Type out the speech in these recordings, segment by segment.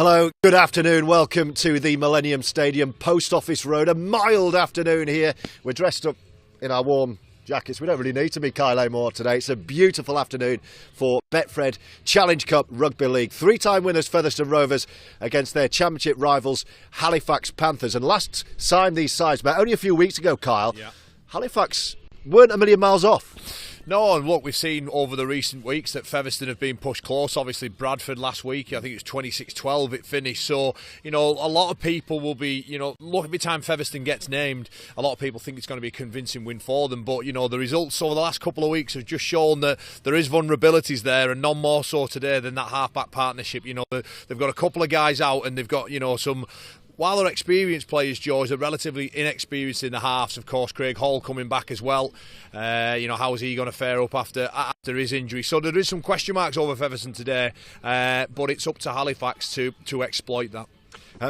Hello, good afternoon. Welcome to the Millennium Stadium, Post Office Road. A mild afternoon here. We're dressed up in our warm jackets. We don't really need to be Kyle Amor today. It's a beautiful afternoon for Betfred Challenge Cup Rugby League. Three-time winners Featherstone Rovers against their championship rivals Halifax Panthers. And last time these sides met, only a few weeks ago, Kyle, Halifax weren't a million miles off. No, and look, we've seen over the recent weeks that Featherstone have been pushed close. Obviously, Bradford last week, I think it was 26-12 it finished. So, a lot of people will be, look, every time Featherstone gets named, a lot of people think it's going to be a convincing win for them. But, the results over the last couple of weeks have just shown that there is vulnerabilities there, and none more so today than that half-back partnership. They've got a couple of guys out, and they've got, some... While they're experienced players, George, they're relatively inexperienced in the halves. Of course, Craig Hall coming back as well. How is he going to fare up after his injury? So there is some question marks over Featherstone today, but it's up to Halifax to exploit that.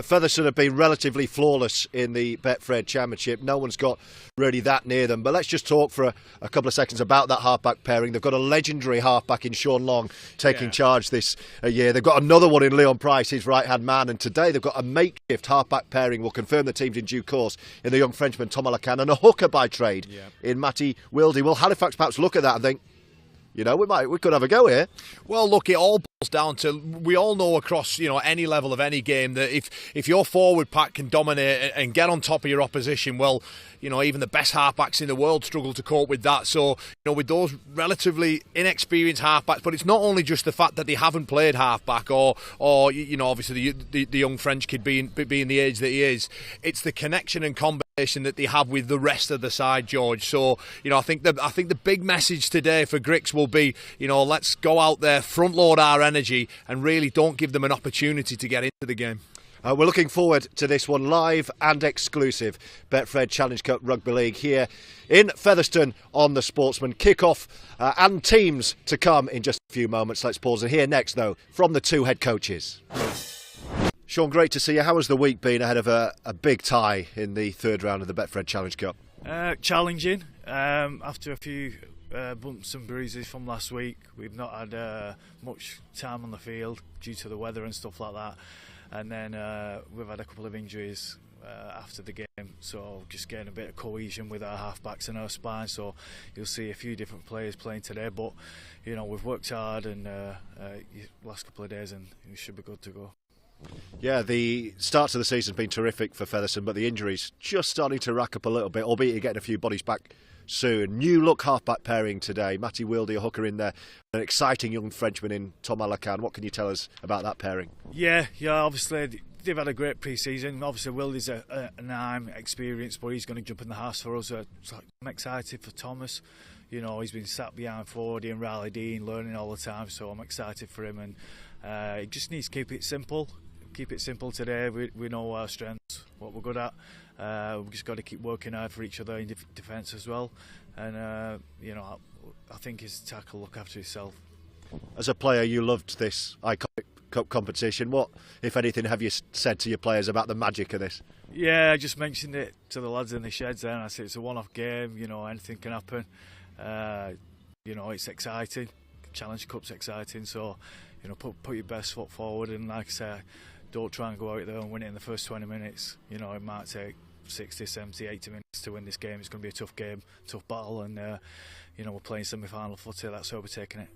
Featherstone have been relatively flawless in the Betfred Championship. No one's got really that near them. But let's just talk for a couple of seconds about that halfback pairing. They've got a legendary halfback in Sean Long taking charge this year. They've got another one in Leon Price, his right-hand man. And today they've got a makeshift halfback pairing. We'll confirm the teams in due course in the young Frenchman Thomas Lacan and a hooker by trade in Matty Wilde. Will Halifax perhaps look at that and think, we could have a go here? Well, look, it all boils down to, we all know across, any level of any game that if your forward pack can dominate and get on top of your opposition, well, even the best halfbacks in the world struggle to cope with that. So, with those relatively inexperienced halfbacks, but it's not only just the fact that they haven't played halfback or obviously the young French kid being the age that he is, it's the connection and combination that they have with the rest of the side, George. So, I think the big message today for Grix will be, let's go out there, front load our energy, and really don't give them an opportunity to get into the game. We're looking forward to this one, live and exclusive. Betfred Challenge Cup Rugby League here in Featherstone on the Sportsman. Kick-off and teams to come in just a few moments. Let's pause and hear next, though, from the two head coaches. Sean, great to see you. How has the week been ahead of a big tie in the third round of the Betfred Challenge Cup? Challenging. After a few bumps and bruises from last week, we've not had much time on the field due to the weather and stuff like that. And then we've had a couple of injuries after the game, so just getting a bit of cohesion with our halfbacks and our spine. So you'll see a few different players playing today, but we've worked hard and last couple of days, and we should be good to go. Yeah, the start to the season has been terrific for Featherstone, but the injuries just starting to rack up a little bit, albeit you're getting a few bodies back soon. New look halfback pairing today. Matty Wilde, a hooker in there, an exciting young Frenchman in Thomas Lacan. What can you tell us about that pairing? Yeah, obviously they've had a great pre-season. Obviously Wilde's an experienced, but he's going to jump in the house for us. I'm excited for Thomas. He's been sat behind 40 and Riley Dean learning all the time, so I'm excited for him, and he just needs to keep it simple. Keep it simple today. We know our strengths, what we're good at. We've just got to keep working hard for each other in defence as well. And, I think his attack will look after himself. As a player, you loved this iconic cup competition. What, if anything, have you said to your players about the magic of this? Yeah, I just mentioned it to the lads in the sheds there, and I said it's a one-off game, anything can happen. It's exciting. Challenge Cup's exciting, so, put your best foot forward, and like I say, don't try and go out there and win it in the first 20 minutes. It might take 60, 70, 80 minutes to win this game. It's going to be a tough game, tough battle, and we're playing semi-final footy. That's how we're taking it.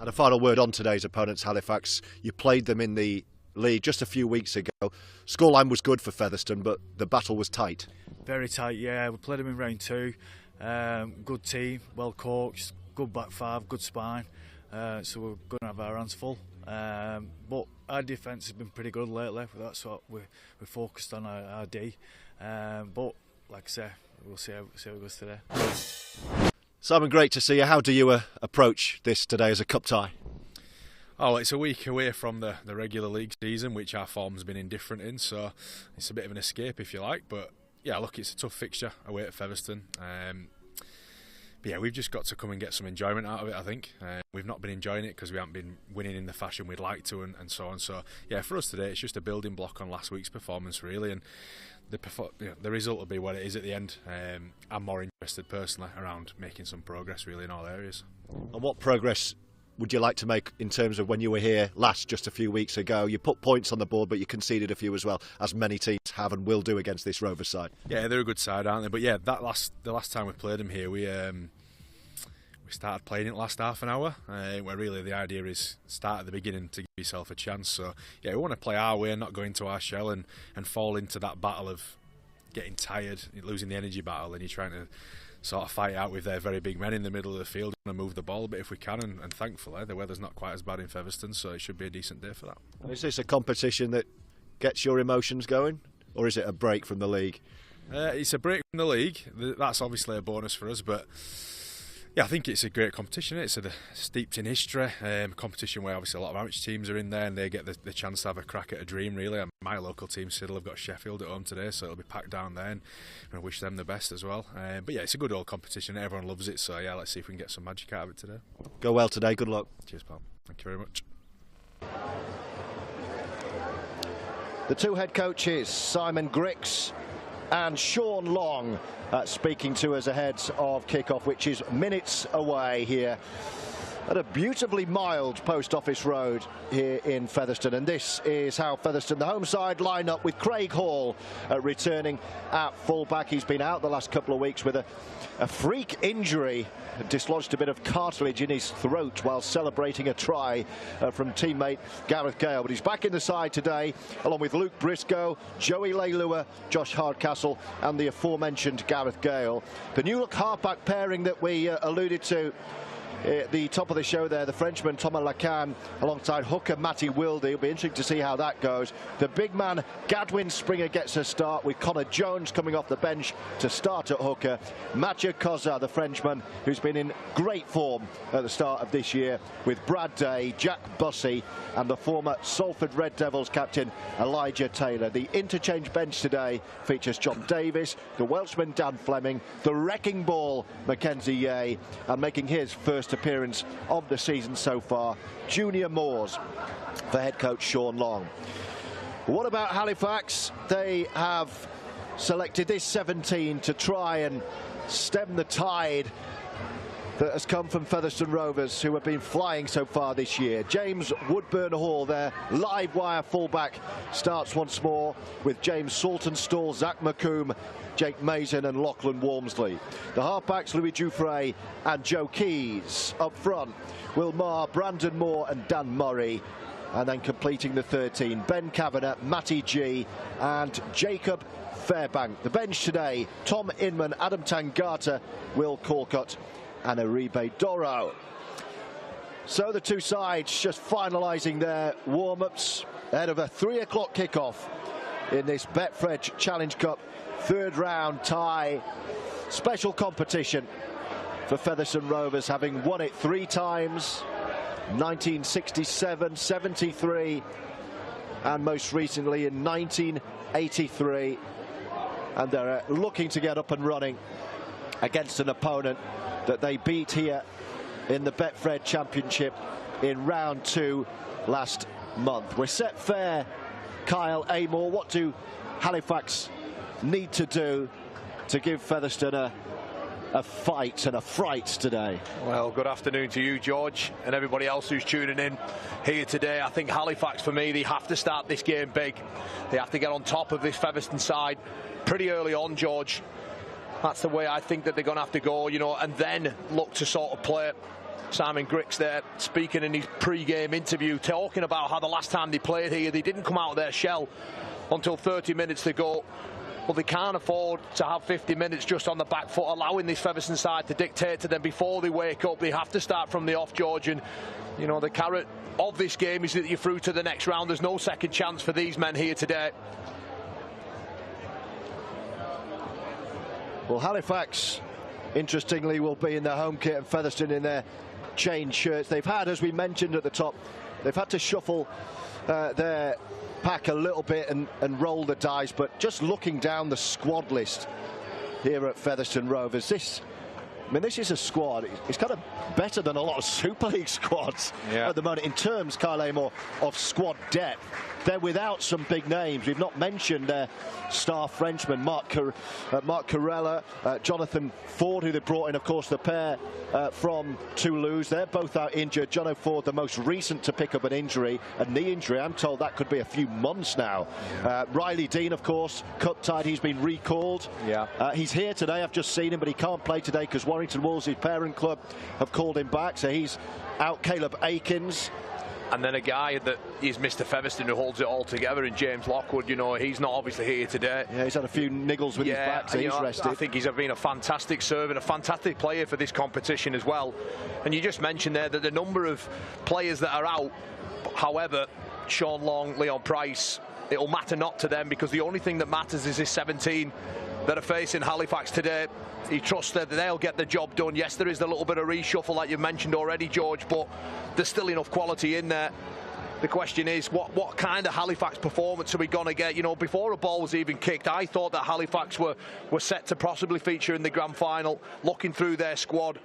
And a final word on today's opponents, Halifax. You played them in the league just a few weeks ago. Scoreline was good for Featherstone, but the battle was tight. Very tight, yeah. We played them in round 2. Good team, well coached, good back five, good spine. So we're going to have our hands full. But our defence has been pretty good lately. That's what we're focused on, our D. But like I say, we'll see how it goes today. Simon, great to see you. How do you approach this today as a cup tie? Oh, it's a week away from the regular league season, which our form's been indifferent in, so it's a bit of an escape if you like. But yeah, look, it's a tough fixture away at Featherstone. But yeah, we've just got to come and get some enjoyment out of it, I think. We've not been enjoying it because we haven't been winning in the fashion we'd like to, and so on. So yeah, for us today, it's just a building block on last week's performance, really, and the result will be what it is at the end. I'm more interested personally around making some progress, really, in all areas. And what progress would you like to make in terms of when you were here last, just a few weeks ago? You put points on the board, but you conceded a few as well, as many teams have and will do against this Rovers side. Yeah, they're a good side, aren't they? But yeah, the last time we played them here, we started playing it last half an hour, where really the idea is start at the beginning to give yourself a chance. So yeah, we want to play our way, not go into our shell and fall into that battle of getting tired, losing the energy battle, and you're trying to sort of fight out with their very big men in the middle of the field and move the ball a bit if we can, and thankfully the weather's not quite as bad in Featherstone, so it should be a decent day for that. Is this a competition that gets your emotions going, or is it a break from the league? It's a break from the league. That's obviously a bonus for us, but yeah, I think it's a great competition. It's steeped in history, competition where obviously a lot of amateur teams are in there and they get the chance to have a crack at a dream, really. My local team, Siddle, have got Sheffield at home today, so it'll be packed down there, and I wish them the best as well. But yeah, it's a good old competition. Everyone loves it, so yeah, let's see if we can get some magic out of it today. Go well today. Good luck. Cheers, pal. Thank you very much. The two head coaches, Simon Grix and Sean Long, speaking to us ahead of kick-off, which is minutes away here at a beautifully mild Post Office Road here in Featherstone. And this is how Featherstone, the home side, line up with Craig Hall returning at fullback. He's been out the last couple of weeks with a freak injury, dislodged a bit of cartilage in his throat while celebrating a try from teammate Gareth Gale. But he's back in the side today, along with Luke Briscoe, Joey Leilua, Josh Hardcastle, and the aforementioned Gareth Gale. The new look halfback pairing that we alluded to at the top of the show there, the Frenchman Thomas Lacan alongside hooker Matty Wilde. It'll be interesting to see how that goes. The big man Gadwin Springer gets a start, with Connor Jones coming off the bench to start at hooker. Mathieu Koza, the Frenchman, who's been in great form at the start of this year, with Brad Day, Jack Bussey and the former Salford Red Devils captain Elijah Taylor. The interchange bench today features John Davis, the Welshman Dan Fleming, the wrecking ball Mackenzie Yeh, and making his first appearance of the season so far, Junior Moores for head coach Sean Long. What about Halifax? They have selected this 17 to try and stem the tide that has come from Featherstone Rovers, who have been flying so far this year. James Woodburn-Hall, their live wire fullback, starts once more with James Saltonstall, Zach McComb, Jake Mason and Lachlan Walmsley. The halfbacks, Louis Jouffre and Joe Keys. Up front, Will Marr, Brandon Moore and Dan Murray. And then completing the 13, Ben Kavanagh, Matty G and Jacob Fairbank. The bench today, Tom Inman, Adam Tangata, Will Corcott and Uribe Doro. So the two sides just finalising their warm-ups ahead of a 3 o'clock kickoff in this Betfred Challenge Cup third round tie. Special competition for Featherstone Rovers, having won it 3 times, 1967, 73 and most recently in 1983, and they're looking to get up and running against an opponent that they beat here in the Betfred Championship in round 2 last month. We're set fair, Kyle Amor. What do Halifax need to do to give Featherstone a fight and a fright today? Well, good afternoon to you, George, and everybody else who's tuning in here today. I think Halifax, for me, they have to start this game big. They have to get on top of this Featherstone side pretty early on, George. That's the way I think that they're going to have to go, you know, and then look to sort of play. Simon Grix there speaking in his pre-game interview, talking about how the last time they played here, they didn't come out of their shell until 30 minutes to go. Well, they can't afford to have 50 minutes just on the back foot, allowing this Featherstone side to dictate to them before they wake up. They have to start from the off, George, and you know, the carrot of this game is that you're through to the next round. There's no second chance for these men here today. Well, Halifax, interestingly, will be in their home kit and Featherstone in their chain shirts. They've had, as we mentioned at the top, they've had to shuffle their pack a little bit and roll the dice, but just looking down the squad list here at Featherstone Rovers, this is a squad. It's kind of better than a lot of Super League squads at the moment in terms, Kyle Amor, of squad depth. they're without some big names. We've not mentioned their star Frenchman, Marc Carella, Jonathan Ford, who they brought in, of course, the pair from Toulouse. They're both out injured. Jono Ford, the most recent to pick up an injury, a knee injury. I'm told that could be a few months now. Riley Dean, of course, cup-tied. He's been recalled. He's here today. I've just seen him, but he can't play today because Warrington Wolves, his parent club, have called him back. So he's out. Caleb Akins. And then a guy that is Mr. Featherstone who holds it all together in James Lockwood. You know, he's not obviously here today. Yeah, he's had a few niggles with his back, so he's rested. I think he's been a fantastic servant, a fantastic player for this competition as well. And you just mentioned there that the number of players that are out, however, Sean Long, Leon Price, it'll matter not to them because the only thing that matters is this 17 that are facing Halifax today. He trusts that they'll get the job done. Yes, there is a little bit of reshuffle like you mentioned already, George, but there's still enough quality in there. The question is, what kind of Halifax performance are we going to get? You know, before a ball was even kicked, I thought that Halifax were set to possibly feature in the grand final. Looking through their squad,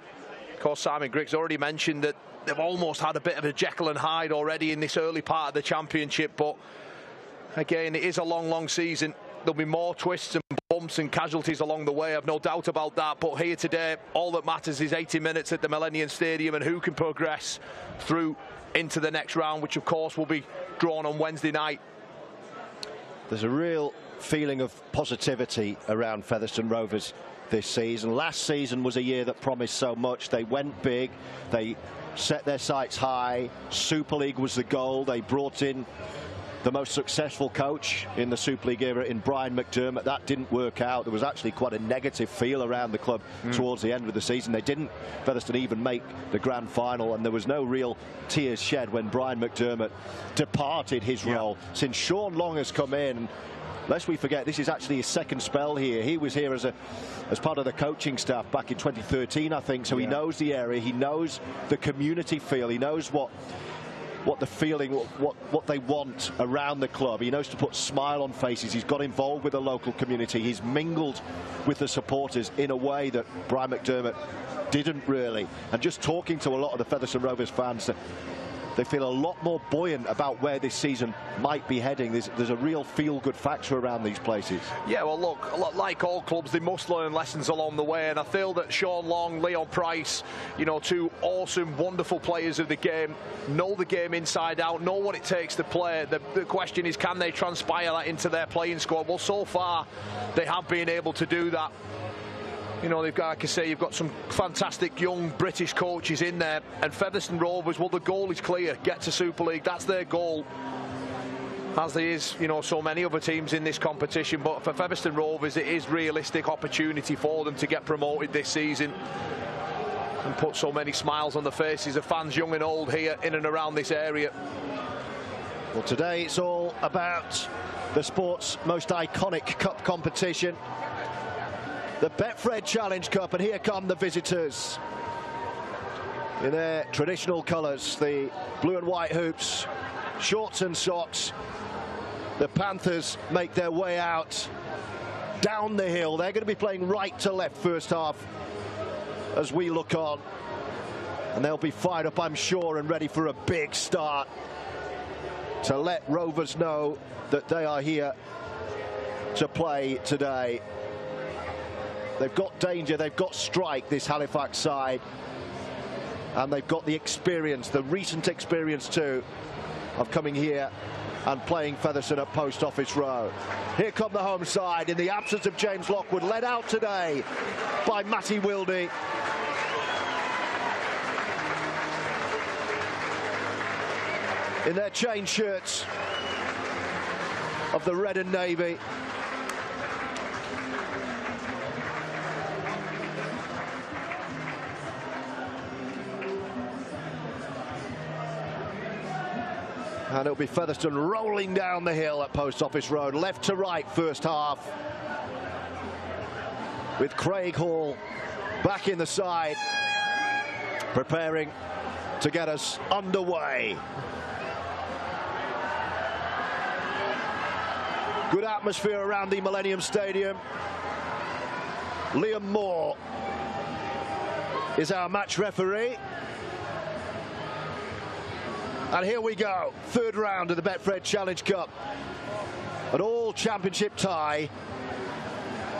of course, Simon Griggs already mentioned that they've almost had a bit of a Jekyll and Hyde already in this early part of the championship, but again, it is a long season. There'll be more twists and bumps and casualties along the way, I've no doubt about that. But here today, all that matters is 80 minutes at the Millennium Stadium and who can progress through into the next round, which of course will be drawn on Wednesday night. There's a real feeling of positivity around Featherstone Rovers this season. Last season was a year that promised so much. They went big, they set their sights high. Super League was the goal. They brought in the most successful coach in the Super League era in Brian McDermott. That didn't work out. There was actually quite a negative feel around the club towards the end of the season. They didn't, Featherstone, even make the grand final, and there was no real tears shed when Brian McDermott departed his role. Since Sean Long has come in, lest we forget, this is actually his second spell here. He was here as part of the coaching staff back in 2013, I think, so he knows the area, he knows the community feel, he knows what the feeling, what they want around the club. He knows to put smile on faces. He's got involved with the local community. He's mingled with the supporters in a way that Brian McDermott didn't really. And just talking to a lot of the Featherstone Rovers fans, they feel a lot more buoyant about where this season might be heading. There's a real feel-good factor around these places. Yeah, well, look, like all clubs, they must learn lessons along the way, and I feel that Sean Long, Leon Price, you know, two awesome, wonderful players of the game, know the game inside out, know what it takes to play. The question is, can they transpire that into their playing squad? Well, so far, they have been able to do that. You know, they've got, like I say, you've got some fantastic young British coaches in there. And Featherstone Rovers, well, the goal is clear. Get to Super League. That's their goal. As there is, you know, so many other teams in this competition. But for Featherstone Rovers, it is realistic opportunity for them to get promoted this season and put so many smiles on the faces of fans, young and old, here in and around this area. Well, today it's all about the sport's most iconic cup competition, the Betfred Challenge Cup, and here come the visitors in their traditional colours, the blue and white hoops, shorts and socks. The Panthers make their way out down the hill. They're going to be playing right to left first half as we look on, and they'll be fired up, I'm sure, and ready for a big start to let Rovers know that they are here to play today. They've got danger, they've got strike, this Halifax side, and they've got the experience, the recent experience too, of coming here and playing Featherstone at Post Office Road. Here come the home side in the absence of James Lockwood, led out today by Matty Wildy. In their chain shirts of the red and navy. And it'll be Featherstone rolling down the hill at Post Office Road, left to right first half, with Craig Hall back in the side, preparing to get us underway. Good atmosphere around the Millennium Stadium. Liam Moore is our match referee. And here we go, third round of the Betfred Challenge Cup. An all-championship tie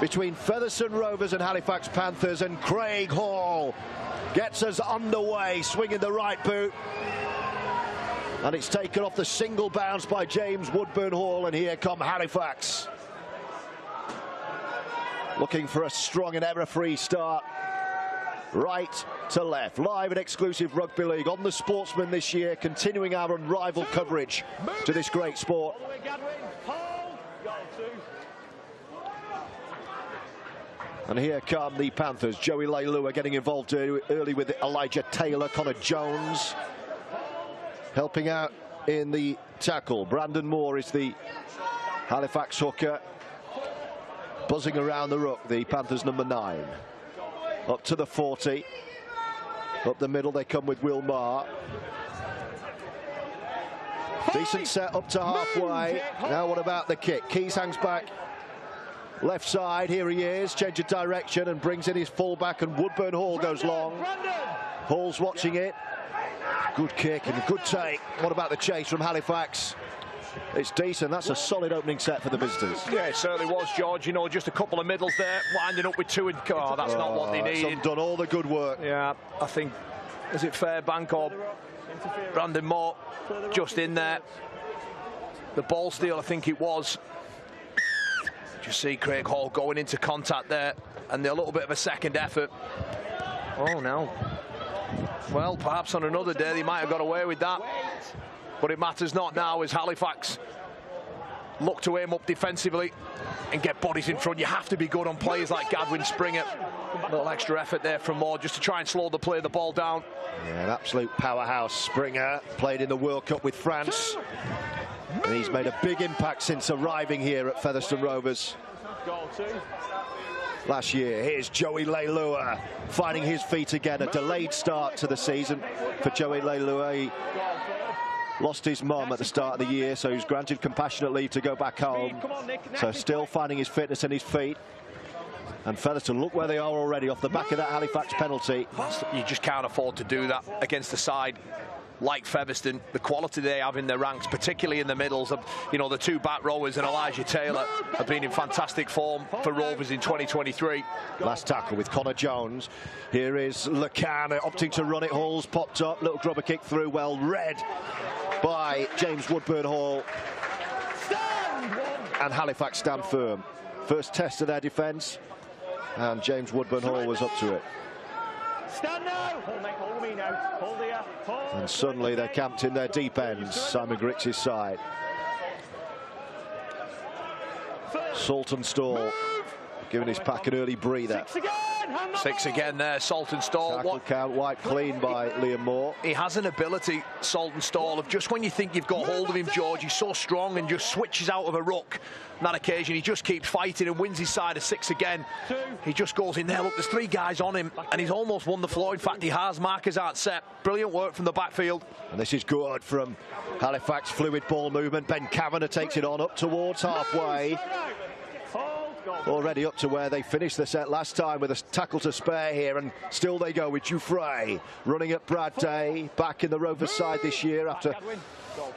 between Featherstone Rovers and Halifax Panthers, and Craig Hall gets us underway, swinging the right boot. And it's taken off the single bounce by James Woodburn Hall, and here come Halifax. Looking for a strong and error-free start. Right to left, live and exclusive rugby league on the Sportsman this year, continuing our unrivaled coverage to this great sport. And here come the Panthers. Joey Leilua getting involved early with Elijah Taylor. Connor Jones helping out in the tackle. Brandon Moore is the Halifax hooker, buzzing around the ruck, the Panthers number 9. Up to the 40. Up the middle they come with Will Marr. Decent set up to halfway. Now what about the kick? Keys hangs back left side. Here he is. Change of direction and brings in his fullback, and Woodburn Hall goes long. Hall's watching it. Good kick and a good take. What about the chase from Halifax? It's decent. That's a solid opening set for the visitors. Yeah, it certainly was, George. You know, just a couple of middles there, winding up with 2 and... Oh, that's not what they needed. Done all the good work. Yeah, I think, is it Fairbank or Brandon Moore just in there? The ball steal, I think it was. Just see Craig Hall going into contact there, and a little bit of a second effort. Oh, no. Well, perhaps on another day they might have got away with that. But it matters not now as Halifax look to aim up defensively and get bodies in front. You have to be good on players like Gadwin Springer. A little extra effort there from Moore just to try and slow the play of the ball down. Yeah, an absolute powerhouse. Springer played in the World Cup with France. And he's made a big impact since arriving here at Featherstone Rovers last year. Here's Joey Leilua finding his feet again. A delayed start to the season for Joey Leilua. He lost his mum at the start of the year, so he's granted compassionate leave to go back home. So still finding his fitness and his feet. And Featherstone, look where they are already off the back of that Halifax penalty. You just can't afford to do that against a side like Featherstone. The quality they have in their ranks, particularly in the middles, of, you know, the 2 back rowers and Elijah Taylor have been in fantastic form for Rovers in 2023. Last tackle with Connor Jones. Here is Lacan opting to run it. Hall's popped up, little grubber kick through, well read by James Woodburn Hall. And Halifax stand firm. First test of their defence, and James Woodburn Hall was up to it. Stand now! Hold me now. Hold here. Hold. And suddenly they're camped in their deep ends, Simon Griggs' side. Saltonstall giving his pack an early breather. 6 again there, Saltonstall. Tackle count wiped clean by Liam Moore. He has an ability, Saltonstall, of just when you think you've got hold of him, George, he's so strong and just switches out of a ruck. On that occasion, he just keeps fighting and wins his side of 6 again. He just goes in there. Look, there's 3 guys on him, and he's almost won the floor. In fact, he has. Markers aren't set. Brilliant work from the backfield. And this is good from Halifax. Fluid ball movement. Ben Kavanagh takes it on up towards halfway. Already up to where they finished the set last time with a tackle to spare here, and still they go with Dufresne running at Brad Day, back in the Rovers side this year after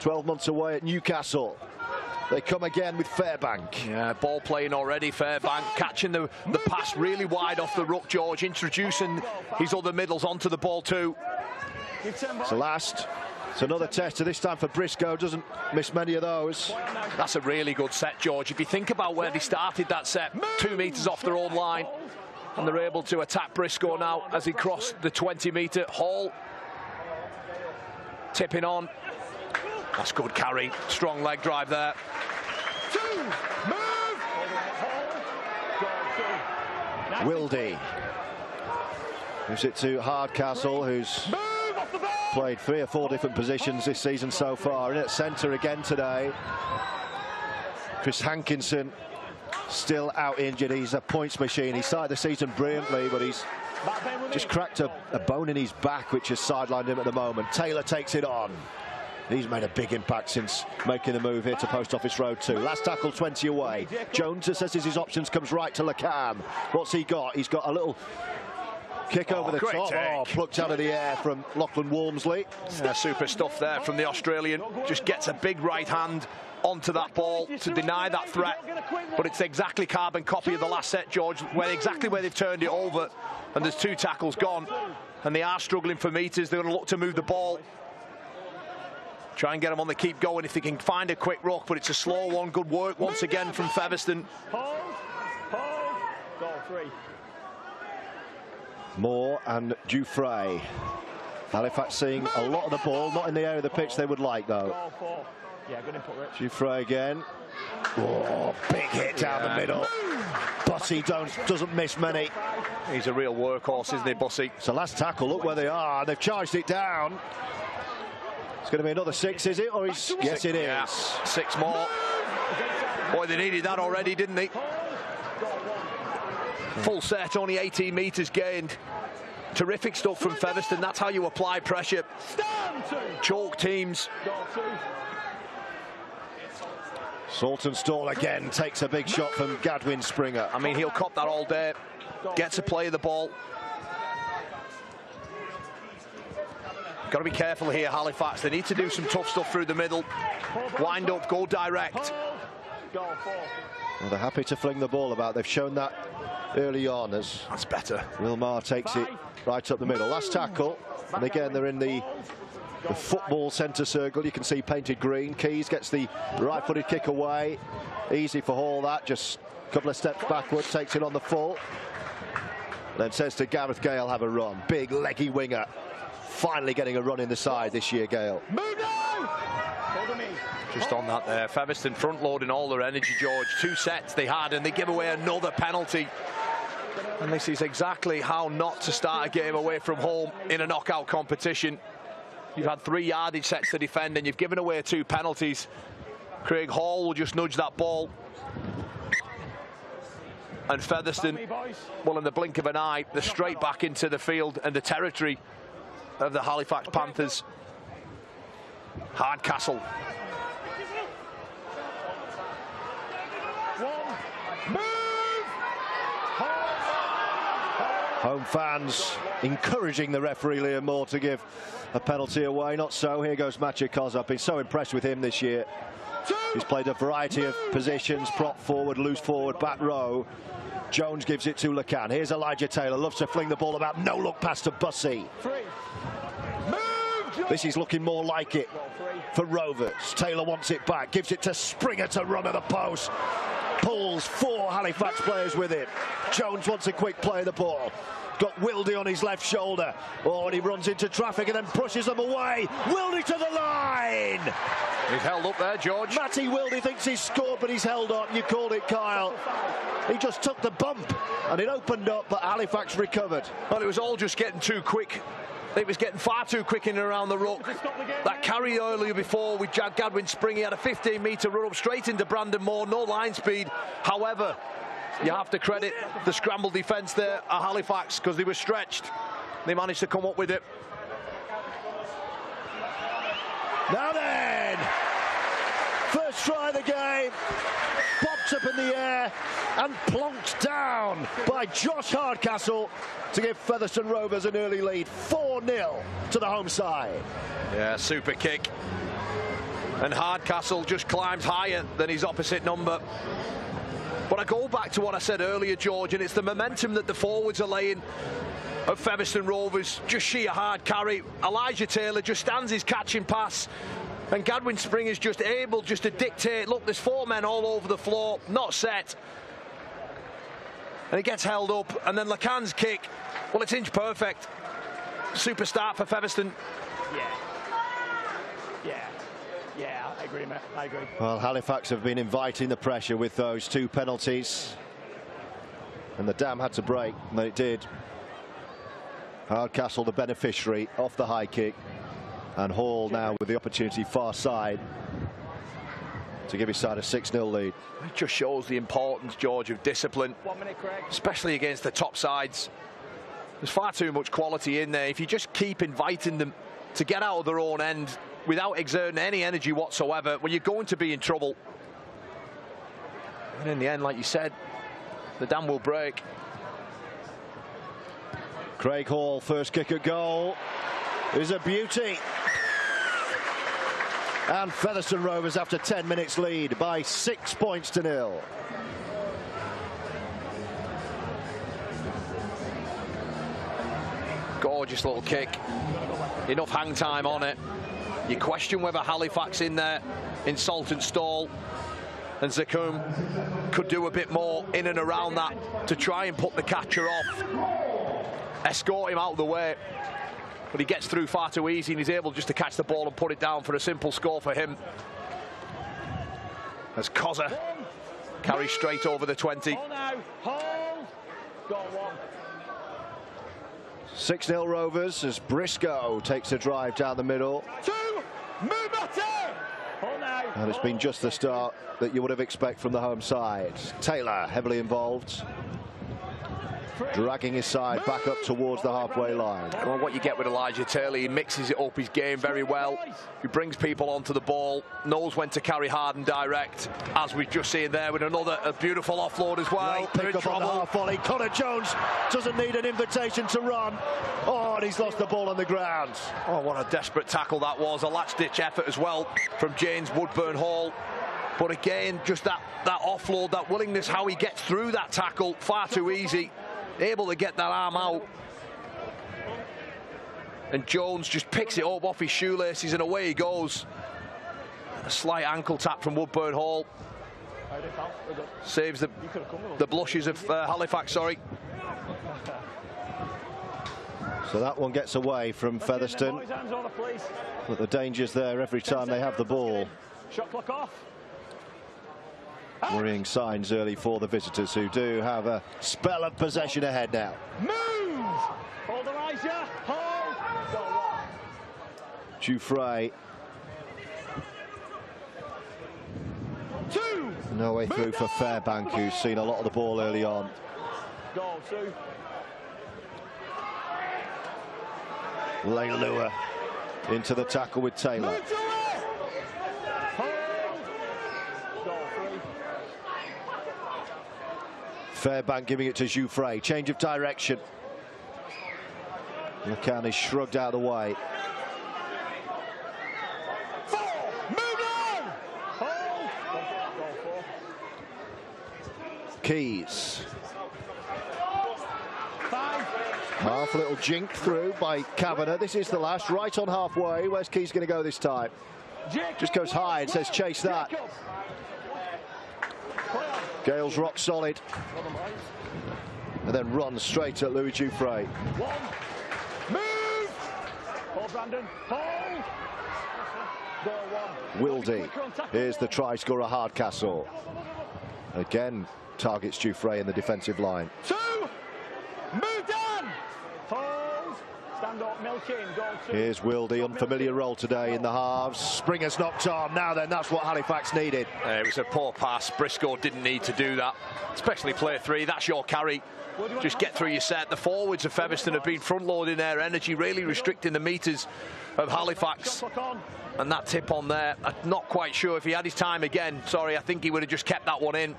12 months away at Newcastle. They come again with Fairbank. Yeah, ball playing already, Fairbank, catching the pass really wide off the ruck, George, introducing his other middles onto the ball too. It's the last. It's another test, this time for Briscoe, doesn't miss many of those. That's a really good set, George. If you think about where they started that set, 2 metres off their own line, and they're able to attack Briscoe now as he crossed the 20-metre. Hall tipping on. That's good carry, strong leg drive there. 2, move! Wildy gives it to Hardcastle, who's played 3 or 4 different positions this season so far. In at centre again today. Chris Hankinson still out injured. He's a points machine. He started the season brilliantly, but he's just cracked a bone in his back, which has sidelined him at the moment. Taylor takes it on. He's made a big impact since making the move here to Post Office Road 2. Last tackle, 20 away. Jones assesses his options, comes right to Lacan. What's he got? He's got a little Kick over the great top. take. Oh, plucked out of the air from Lachlan Walmsley. Yeah, super stuff there from the Australian. Just gets a big right hand onto that ball to deny that threat. But it's exactly carbon copy of the last set, George, exactly where they've turned it over. And there's 2 tackles gone. And they are struggling for meters. They're going to look to move the ball. Try and get them on the keep going if they can find a quick ruck. But it's a slow one. Good work once again from Featherstone. Goal 3. Moore and Dufresne. Halifax seeing a lot of the ball, not in the area of the pitch they would like, though. Goal 4. Yeah, good input, Rich. Dufresne again. Oh, big hit down the middle. Bussey doesn't miss many. He's a real workhorse, isn't he, Bussey? So last tackle, look where they are. They've charged it down. It's going to be another 6, is it? Or is... Yes, it is. Yeah, 6 more. Boy, they needed that already, didn't they? Full set, only 18 metres gained. Terrific stuff from Featherstone. That's how you apply pressure. Choke teams. Saltonstall again takes a big shot from Gadwin Springer. I mean, he'll cop that all day. Gets a play of the ball. Got to be careful here, Halifax. They need to do some tough stuff through the middle. Wind up, go direct. Well, they're happy to fling the ball about. They've shown that early on as That's better. Wilmar takes it right up the middle. Last tackle. And again, they're in the football centre circle. You can see painted green. Keys gets the right-footed kick away. Easy for Hall, that. Just a couple of steps backwards, takes it on the full. Then says to Gareth Gale, have a run. Big leggy winger. Finally getting a run in the side this year, Gale. Just on that there. Featherstone front-loading all their energy, George. 2 sets they had, and they give away another penalty. And this is exactly how not to start a game away from home in a knockout competition. You've had 3 yardage sets to defend, and you've given away 2 penalties. Craig Hall will just nudge that ball. And Featherstone, well, in the blink of an eye, they're straight back into the field and the territory of the Halifax Panthers. Hardcastle. Home fans encouraging the referee Liam Moore to give a penalty away. Not so. Here goes Matthew Koz. I've been so impressed with him this year. He's played a variety of positions: prop forward, loose forward, back row. Jones gives it to Lacan. Here's Elijah Taylor. Loves to fling the ball about. No look pass to Bussey. This is looking more like it for Rovers. Taylor wants it back. Gives it to Springer to run at the post. Pulls 4 Halifax players with him. Jones wants a quick play of the ball. Got Wildy on his left shoulder. Oh, and he runs into traffic and then pushes them away. Wildy to the line. He's held up there, George. Matty Wildy thinks he's scored, but he's held up. You called it, Kyle. He just took the bump and it opened up, but Halifax recovered. Well, it was all just getting too quick. It was getting far too quick in and around the ruck. That carry earlier before with Gadwin Spring, he had a 15-metre run up straight into Brandon Moore, no line speed. However, you have to credit the scramble defence there at Halifax because they were stretched. They managed to come up with it. Now then, first try of the game, popped up in the air and plonked down by Josh Hardcastle to give Featherstone Rovers an early lead, 4-0 to the home side. Yeah, super kick. And Hardcastle just climbs higher than his opposite number. But I go back to what I said earlier, George, and it's the momentum that the forwards are laying of Featherstone Rovers. Just sheer hard carry. Elijah Taylor just stands his catching pass. And Gadwin Spring is just able just to dictate. Look, there's 4 men all over the floor, not set. And it gets held up. And then Lacan's kick, well, it's inch perfect. Super start for Featherstone. Yeah, I agree, mate. I agree. Well, Halifax have been inviting the pressure with those 2 penalties. And the dam had to break, and it did. Hardcastle, the beneficiary, off the high kick. And Hall now with the opportunity far side to give his side a 6-0 lead. It just shows the importance, George, of discipline, 1 minute, Craig. especially against the top sides. There's far too much quality in there. If you just keep inviting them to get out of their own end without exerting any energy whatsoever, well, you're going to be in trouble. And in the end, like you said, the dam will break. Craig Hall, first kick at goal, is a beauty. And Featherstone Rovers, after 10 minutes, lead by 6 points to 0. Gorgeous little kick. Enough hang time on it. You question whether Halifax in there, in Saltonstall and Zakum could do a bit more in and around that to try and put the catcher off. Escort him out of the way. But he gets through far too easy and he's able just to catch the ball and put it down for a simple score for him. As Koza carries straight over the 20. Hold now. Hold. Go on. 6-0 Rovers as Briscoe takes a drive down the middle. 2. Move better. Hold now. And it's been just the start that you would have expected from the home side. Taylor heavily involved, dragging his side back up towards the halfway line. Well, what you get with Elijah Taylor, he mixes it up his game very well. He brings people onto the ball, knows when to carry hard and direct, as we've just seen there with a beautiful offload as well. Great pick up on the half volley. Connor Jones doesn't need an invitation to run. Oh, and he's lost the ball on the ground. Oh, what a desperate tackle that was. A last-ditch effort as well from James Woodburn Hall. But again, just that offload, that willingness, how he gets through that tackle, far too easy. Able to get that arm out. And Jones just picks it up off his shoelaces and away he goes. A slight ankle tap from Woodburn Hall. Saves the blushes of Halifax, sorry. So that one gets away from Featherstone. But the danger's there every time they have the ball. Shot clock off. Worrying signs early for the visitors, who do have a spell of possession ahead now. Move! Hold Elijah. Hold. Go on. Jouffret. 2. No way through for Fairbank, who's seen a lot of the ball early on. Go, 2. Leilua into the tackle with Taylor. Move to it. Hold. Go, 3. Fairbank giving it to Jouffret. Change of direction. McCann is shrugged out of the way. 4. Move on. Hold. Go, 4. Keys. 5. Half a little jink through by Kavanagh. This is the last, right on halfway. Where's Keys going to go this time? Just goes high and says chase that. Gale's rock solid. And then runs straight at Louis Jouffret. 1. Move. Hold, Brandon. Hold. Go, 1. Wildy. Here's the try scorer, Hardcastle. Again, targets Jouffret in the defensive line. 2. Move down. Hold. Stand up. Milk in. Go, 2. Here's Wildy, unfamiliar role today in the halves. Springer's knocked on. Now then, that's what Halifax needed. It was a poor pass. Briscoe didn't need to do that, especially play 3. That's your carry. Just get through your set. The forwards of Featherstone have been front-loading their energy, really restricting the metres of Halifax. And that tip on there, I'm not quite sure if he had his time again. Sorry, I think he would have just kept that one in.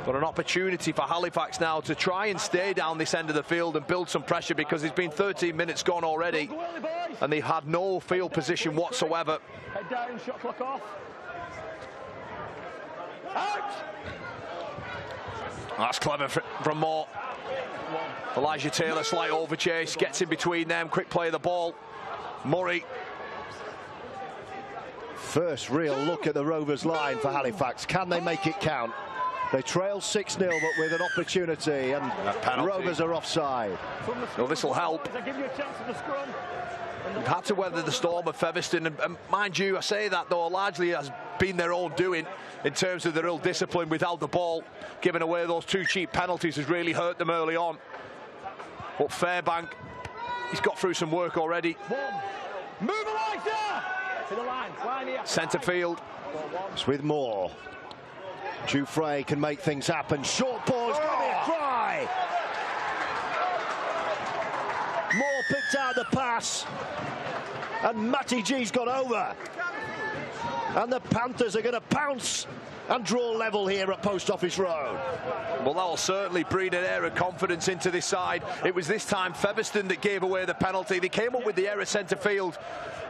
But an opportunity for Halifax now to try and stay down this end of the field and build some pressure, because it's been 13 minutes gone already and they've had no field position whatsoever. Head down, shot clock off. Out! That's clever from Moore. Elijah Taylor, slight overchase, gets in between them, quick play of the ball. Murray. First real look at the Rovers line for Halifax. Can they make it count? They trail 6-0, but with an opportunity, and Rovers are offside. Well, this will help. I give you a chance at the scrum. They've had to weather the storm of Featherstone, and mind you, I say that though, largely has been their own doing in terms of their ill discipline without the ball. Giving away those 2 cheap penalties has really hurt them early on. But Fairbank, he's got through some work already. 1. Move Elijah! To the line. Line here. Centre field. It's with Moore. Jouffret can make things happen. Short ball, it's going to be a try. Moore picked out the pass, and Matty G's gone over. And the Panthers are going to pounce and draw level here at Post Office Road. Well, that will certainly breed an air of confidence into this side. It was this time Featherstone that gave away the penalty. They came up with the error centre field,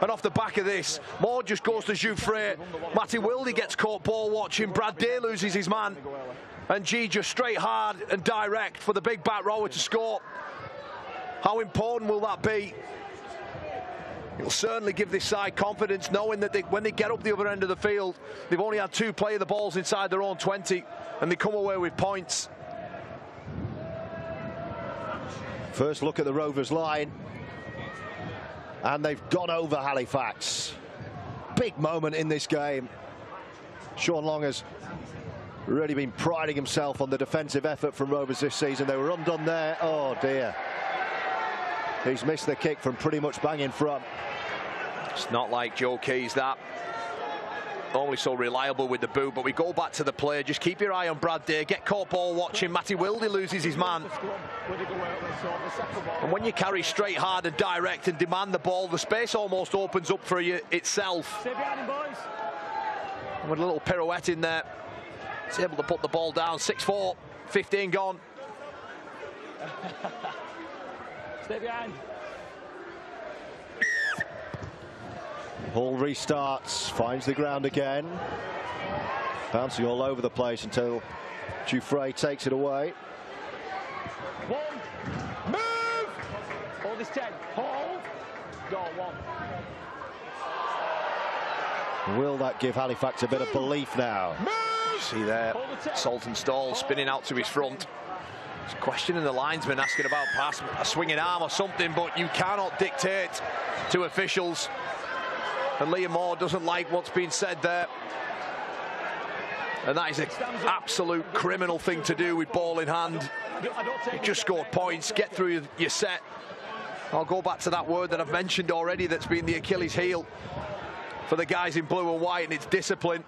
and off the back of this, Moore just goes to Jouffret. Matty Wildy gets caught ball watching. Brad Day loses his man, and G just straight hard and direct for the big back rower to score. How important will that be? It'll certainly give this side confidence, knowing that when they get up the other end of the field, they've only had 2 play the balls inside their own 20, and they come away with points. First look at the Rovers line, and they've gone over Halifax. Big moment in this game. Sean Long has really been priding himself on the defensive effort from Rovers this season. They were undone there. Oh dear. He's missed the kick from pretty much bang in front. It's not like Joe Keys, that. Normally so reliable with the boot, but we go back to the play. Just keep your eye on Brad Day. Get caught ball watching. Matty Wildy loses his man. And when you carry straight, hard and direct and demand the ball, the space almost opens up for you itself. And with a little pirouette in there, it's able to put the ball down. 6-4, 15 gone. Stay behind. Hall restarts, finds the ground again. Bouncing all over the place until Jouffret takes it away. 1. Move! Hold this 10. Hold. Go, 1. Will that give Halifax a bit of belief now? You see there, Saltonstall spinning out to his front. He's questioning the linesman, asking about pass, a swinging arm or something, but you cannot dictate to officials. And Liam Moore doesn't like what's been said there. And that is an absolute criminal thing to do with ball in hand. You just scored points, get through your set. I'll go back to that word that I've mentioned already that's been the Achilles heel for the guys in blue and white, and it's discipline.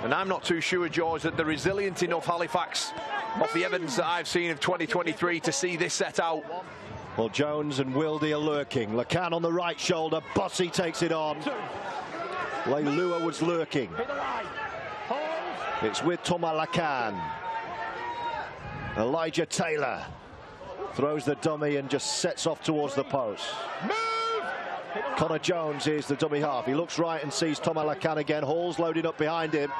And I'm not too sure, George, that they're resilient enough, Halifax, off the evidence that I've seen of 2023, to see this set out. Well, Jones and Wildy are lurking. Lacan on the right shoulder. Bossy takes it on. Leilua was lurking. It's with Thomas Lacan. Elijah Taylor throws the dummy and just sets off towards the post. Connor Jones is the dummy half. He looks right and sees Thomas Lacan again. Hall's loading up behind him.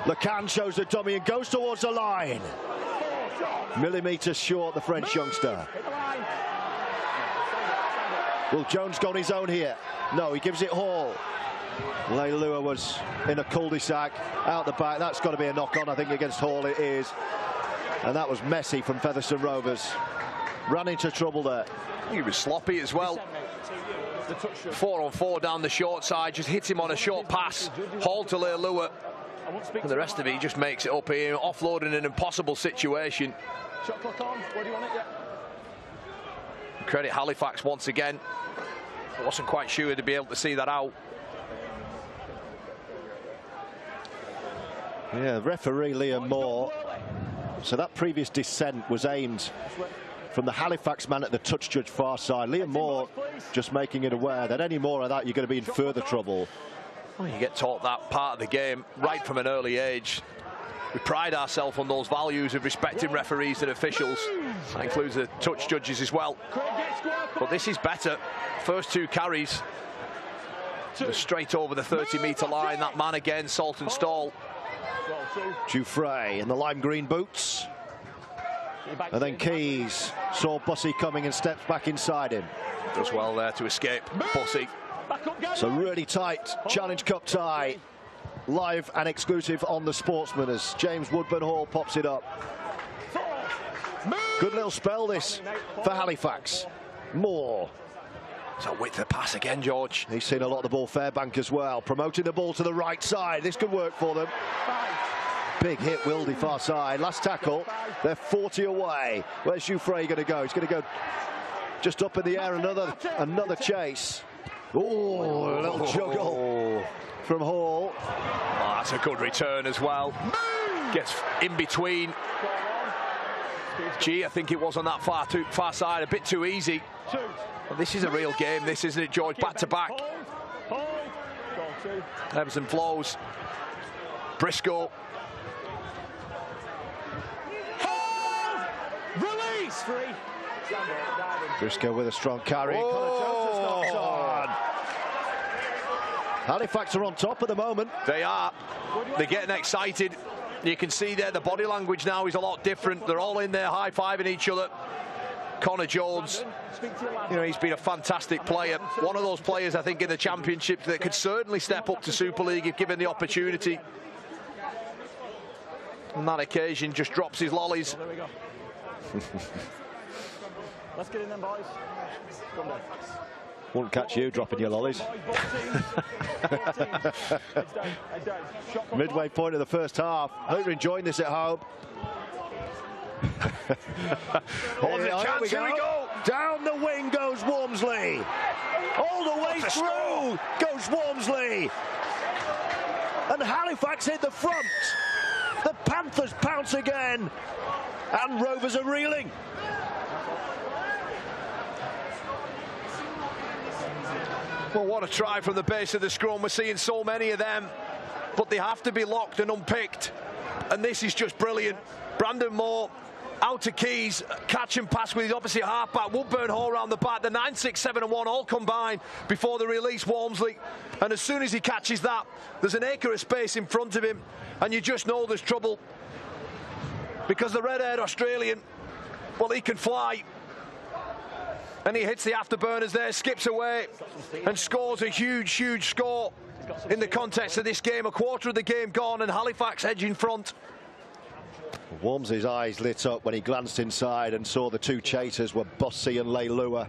Lacan shows the dummy and goes towards the line. Millimetres short, the French youngster. Will Jones go on his own here? No, he gives it Hall. Leilua was in a cul-de-sac out the back. That's got to be a knock-on, I think, against Hall. It is. And that was messy from Featherstone Rovers. Ran into trouble there. He was sloppy as well. 4-on-4 down the short side, just hit him on a short pass. Hall to Leilua. And the rest of it, he just makes it up here, offloading an impossible situation. Shot clock on. Where do you want it? Yeah. Credit Halifax once again. I wasn't quite sure to be able to see that out. Yeah, referee Liam Moore. So that previous dissent was aimed from the Halifax man at the touch judge far side. Liam Moore just making it aware that any more of that, you're going to be in further trouble. Well, you get taught that part of the game right from an early age. We pride ourselves on those values of respecting referees and officials. That includes the touch judges as well. But this is better. First 2 carries. Just straight over the 30-metre line. That man again, Saltonstall. Jouffret in the lime green boots. And then Keys saw Bussy coming and steps back inside him. Does well there to escape Bussy. So really tight Challenge Cup tie, live and exclusive on the Sportsman as James Woodburn Hall pops it up. Good little spell this for Halifax. Moore. It's a width of pass again, George. He's seen a lot of the ball Fairbank as well, promoting the ball to the right side. This could work for them. Big hit, Wildy far side. Last tackle, they're 40 away. Where's Jouffret going to go? He's going to go just up in the air, another chase. Oh, a little juggle from Hall. Oh, that's a good return as well. Gets in between. Gee, I think it was on that far side, a bit too easy. Well, this is a real game, this, isn't it, George? Back to back. Ebbs and flows. Briscoe. Release! Free. Briscoe with a strong carry. Oh. Connor Jones knocks on. Halifax are on top at the moment. They are. They're getting excited. You can see there the body language now is a lot different. They're all in there high-fiving each other. Connor Jones, you know, he's been a fantastic player. One of those players, I think, in the Championship that could certainly step up to Super League if given the opportunity. On that occasion, just drops his lollies. There we go. Let's get in them, boys. Come on. Won't catch you dropping your lollies. Midway point of the first half. Hope you're enjoying this at home. Here we go. Down the wing goes Walmsley. All the way through goes Walmsley. And Halifax hit the front. The Panthers pounce again. And Rovers are reeling. Well, what a try from the base of the scrum. We're seeing so many of them, but they have to be locked and unpicked. And this is just brilliant. Brandon Moore out to Keys, catch and pass with his opposite halfback. Woodburn Hall around the back. The 9, 6, 7 and 1 all combined before the release Walmsley. And as soon as he catches that, there's an acre of space in front of him, and you just know there's trouble. Because the red-haired Australian, well, he can fly. And he hits the afterburners there, skips away, and scores a huge, huge score in the context of this game. A quarter of the game gone, and Halifax edge in front. Walmsley's eyes lit up when he glanced inside and saw the two chasers were Bussey and Leilua.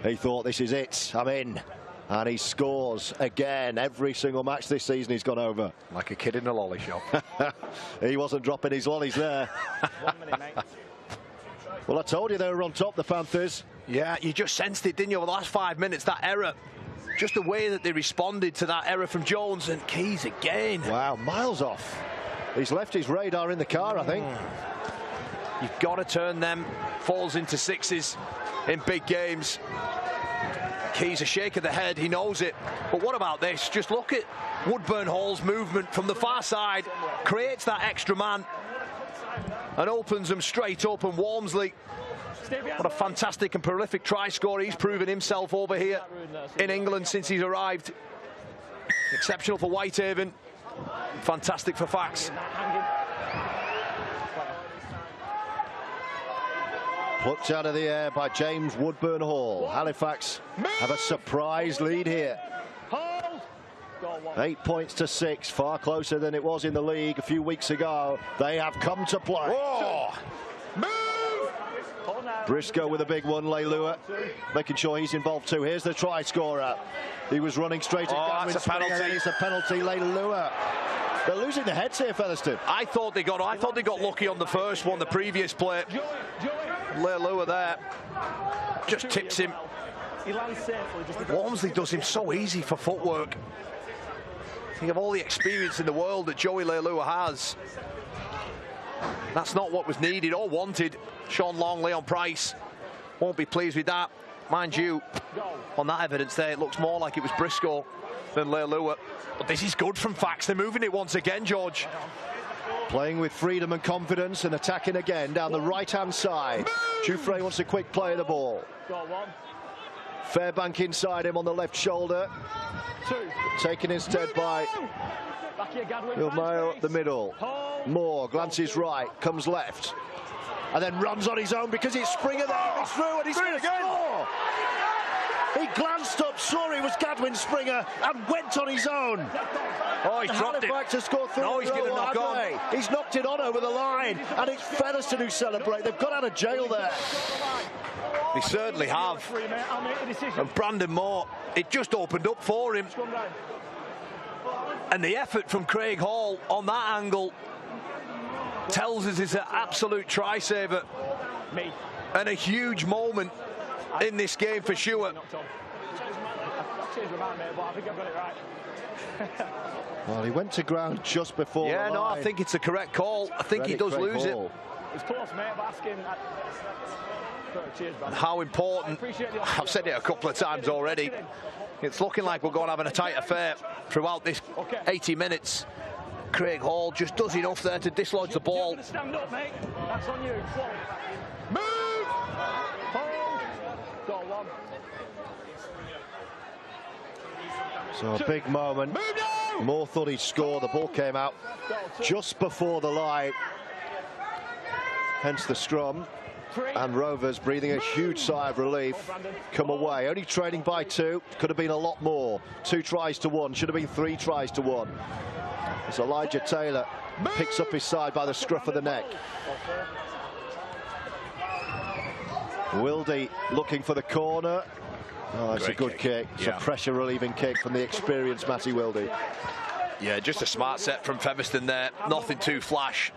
He thought, this is it, I'm in. And he scores again. Every single match this season he's gone over. Like a kid in a lolly shop. He wasn't dropping his lollies there. 1 minute, mate. Well, I told you they were on top, the Panthers. Yeah, you just sensed it, didn't you, over the last 5 minutes, that error. Just the way that they responded to that error from Jones, and Keys again. Wow, miles off. He's left his radar in the car, I think. You've got to turn them falls into sixes in big games. Keys a shake of the head, he knows it. But what about this? Just look at Woodburn Hall's movement from the far side, creates that extra man and opens them straight up. And Walmsley, what a fantastic and prolific try scorer. He's proven himself over here in England since he's arrived. Exceptional for Whitehaven, fantastic for Fax. Plucked out of the air by James Woodburn Hall. Halifax have a surprise lead here. 8 points to 6, far closer than it was in the league a few weeks ago. They have come to play. Oh. Briscoe with a big one, Leilua making sure he's involved too. Here's the try scorer. He was running straight at Gadwin. That's a penalty. It's a penalty, Leilua. They're losing their heads here, Featherstone. I thought they got lucky on the first one, the previous play. Leilua there just tips him. Walmsley does him so easy for footwork. Think of all the experience in the world that Joey Leilua has. That's not what was needed or wanted. Sean Long, Leon Price won't be pleased with that. Mind you, on that evidence there, it looks more like it was Briscoe than Leilua. But this is good from Fax. They're moving it once again, George. Playing with freedom and confidence and attacking again down the right-hand side. Jouffre wants a quick play of the ball. Fairbank inside him on the left shoulder. Taken instead by Ilmayo up the middle. Moore glances right, comes left, and then runs on his own because it's Springer there. It's through and he's going to score. He glanced up, saw it was Gadwin Springer, and went on his own. Oh, he's dropped it. Halifax has scored 3 No, he's going to knock on. He's knocked it on over the line, and it's Featherstone who celebrate. They've got out of jail there. They certainly have. And Brandon Moore, it just opened up for him. And the effort from Craig Hall on that angle tells us it's an absolute try-saver. And a huge moment in this game for Stewart. Well, he went to ground just before the line. I think it's a correct call. I think he does lose it. It's close, mate, but asking. and how important, I've said it a couple of times already, it's looking like we're going to have a tight affair throughout this 80 minutes. Craig Hall just does enough there to dislodge the ball. Stand up, mate. That's on you. Move! Hold! Go on. So a big moment. Moore thought he'd score. The ball came out just before the line. Hence the scrum. And Rovers breathing a huge sigh of relief. Come away. Only trailing by 2. Could have been a lot more. 2 tries to 1. Should have been 3 tries to 1. As Elijah Taylor picks up his side by the scruff of the neck. Wildy looking for the corner. Oh, it's a good kick. It's a pressure relieving kick from the experienced Matty Wildy. Yeah, just a smart set from Featherstone there. Nothing too flash.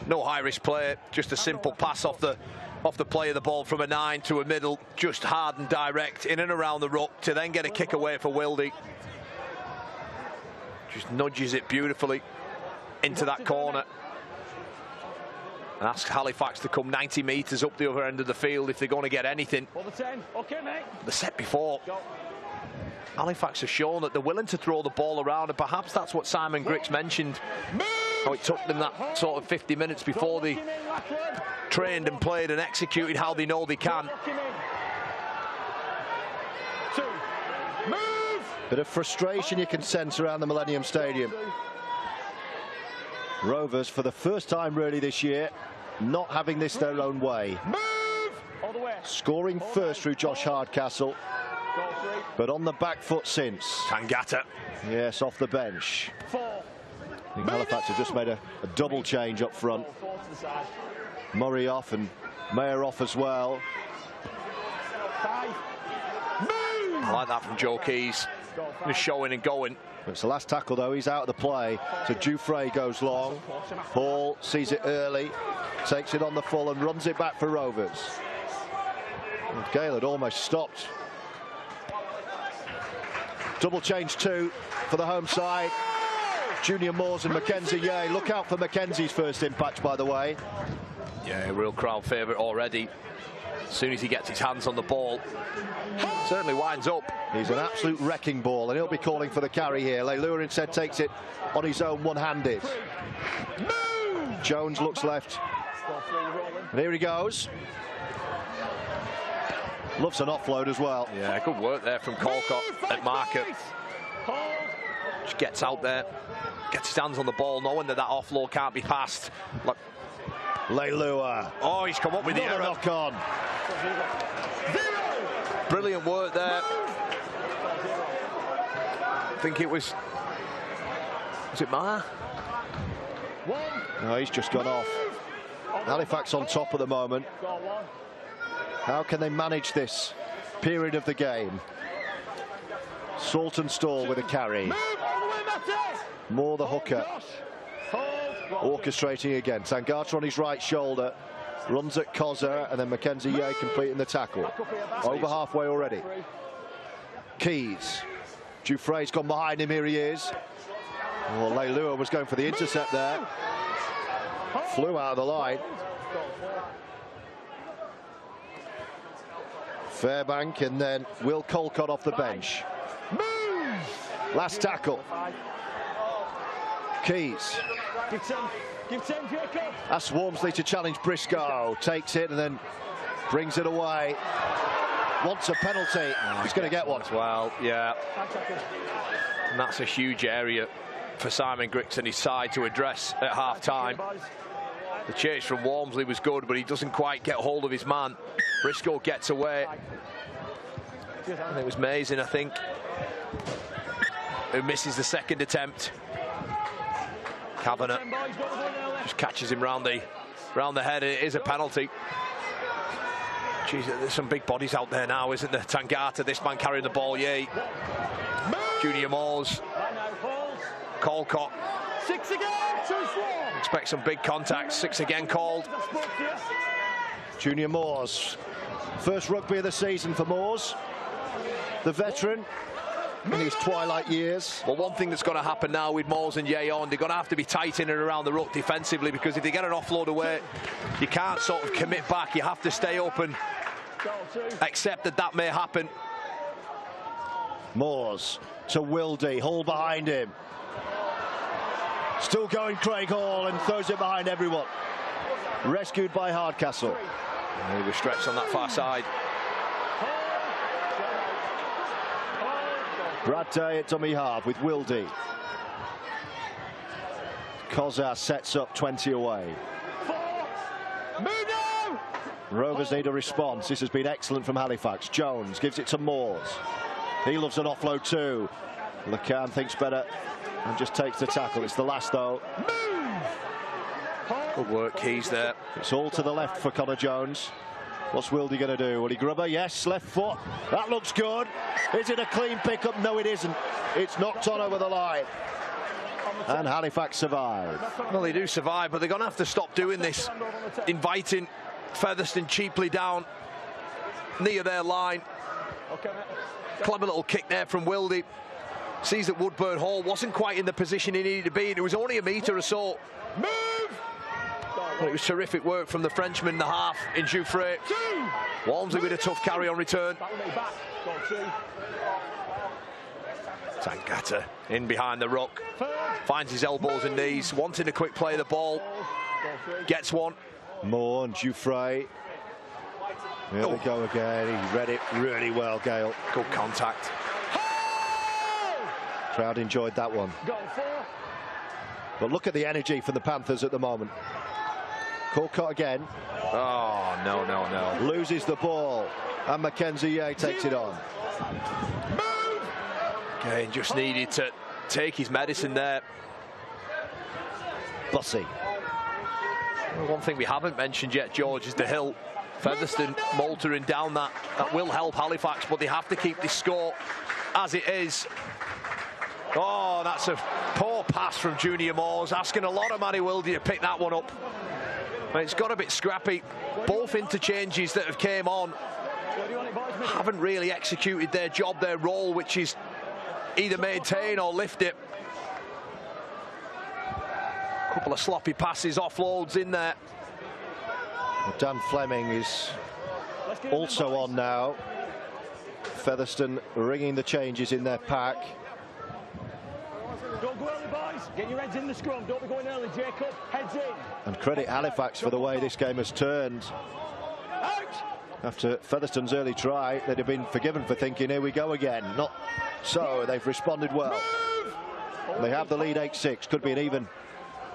No high risk play. Just a simple pass off the play of the ball from a 9 to a middle. Just hard and direct in and around the ruck to then get a kick away for Wildy. Just nudges it beautifully into that corner. And asks Halifax to come 90 metres up the other end of the field if they're going to get anything. Okay, mate. The set before, Halifax has shown that they're willing to throw the ball around, and perhaps that's what Simon Grix mentioned. How it took them that sort of 50 minutes before they trained and played and executed how they know they can. Bit of frustration you can sense around the Millennium Stadium. Rovers, for the first time really this year, not having this their own way. Scoring first through Josh Hardcastle, but on the back foot since. Tangata. Yes, off the bench. I think Halifax have just made a double change up front. Murray off and Mayer off as well. I like that from Joe Keys. Just showing and going. It's the last tackle though, he's out of the play. So Dufresne goes long. Hall sees it early, takes it on the full and runs it back for Rovers. And Gale had almost stopped. Double change 2 for the home side. Junior Moores and Mackenzie Yeh. Look out for Mackenzie's first impact, by the way. Yeah, real crowd favourite already. As soon as he gets his hands on the ball, certainly winds up. He's an absolute wrecking ball, and he'll be calling for the carry here. Leilua instead takes it on his own one-handed. Jones looks left. And here he goes. Loves an offload as well. Yeah, good work there from Colcott at marker. Just gets out there, gets his hands on the ball, knowing that that offload can't be passed. Look. Leilua. Oh, he's come up with the error. Knock on. Brilliant work there. I think it was it Maher? No, he's just gone off. Halifax on top at the moment. How can they manage this period of the game? Saltonstall with a carry. Moore the hooker. Orchestrating again. Tangata on his right shoulder. Runs at Koza, and then Mackenzie Yeh completing the tackle. Over halfway already. Keys. Dufresne's gone behind him, here he is. Well, Leilua was going for the intercept there. Flew out of the line. Fairbank, and then Will Colcott off the bench. Last tackle. Keys. Asks Walmsley to challenge Briscoe. Takes it and then brings it away. Wants a penalty. He's going to get one. Well, yeah. And that's a huge area for Simon Grix and his side to address at half-time. The chase from Walmsley was good, but he doesn't quite get hold of his man. Briscoe gets away. And it was Mazin, I think, who misses the second attempt. Kavanagh just catches him round the head. It is a penalty. Jeez, there's some big bodies out there now, isn't there? Tangata, this man carrying the ball, Yeh. Junior Moores. Colcott. 6 again, 2-4. Expect some big contacts. 6 again called. Junior Moores. First rugby of the season for Moores. The veteran in his twilight years. Well, one thing that's going to happen now with Moores and Yeh on, they're going to have to be tight in and around the ruck defensively, because if they get an offload away, you can't sort of commit back. You have to stay open accept that may happen. Moores to Wildy, Hall behind him. Still going Craig Hall and throws it behind everyone. Rescued by Hardcastle. He was stretched on that far side. Brad Day at dummy half with Wildy. Kozar sets up 20 away. Rovers need a response. This has been excellent from Halifax. Jones gives it to Moores. He loves an offload too. Lacan thinks better and just takes the tackle. It's the last though. Good work, Keys there. It's all to the left for Connor Jones. What's Wildy going to do? Will he grub her? Yes, left foot. That looks good. Is it a clean pickup? No, it isn't. It's knocked on over the line. And Halifax survive. Well, they do survive, but they're going to have to stop doing this, inviting Featherstone cheaply down near their line. Clever little kick there from Wildy. Sees that Woodburn Hall wasn't quite in the position he needed to be, and it was only a metre or so. Move! But it was terrific work from the Frenchman in the half in Jouffret. Walmsley with a tough carry on return. Tangata in behind the ruck. Finds his elbows and knees, wanting a quick play of the ball. Gets one. Moore and Jouffret. Here we go again. He read it really well, Gale. Good contact. Crowd enjoyed that one. But look at the energy from the Panthers at the moment. Colcott again. Oh, no. Loses the ball. And Mackenzie Yeh takes it on. Again, just needed to take his medicine there. Bussy. One thing we haven't mentioned yet, George, is the hill. Featherstone moultering down that. That will help Halifax, but they have to keep this score as it is. Oh, that's a poor pass from Junior Moores, asking a lot of Matty Wildy to pick that one up. But it's got a bit scrappy. Both interchanges that have came on haven't really executed their job, their role, which is either maintain or lift it. A couple of sloppy passes, offloads in there. Dan Fleming is also on now. Featherstone ringing the changes in their pack. Don't go early, boys. Get your heads in the scrum. Don't be going early, Jacob. Heads in. And credit Halifax for the way this game has turned. Out. After Featherstone's early try, they'd have been forgiven for thinking, here we go again. Not so. They've responded well. They have the lead 8-6. Could be an even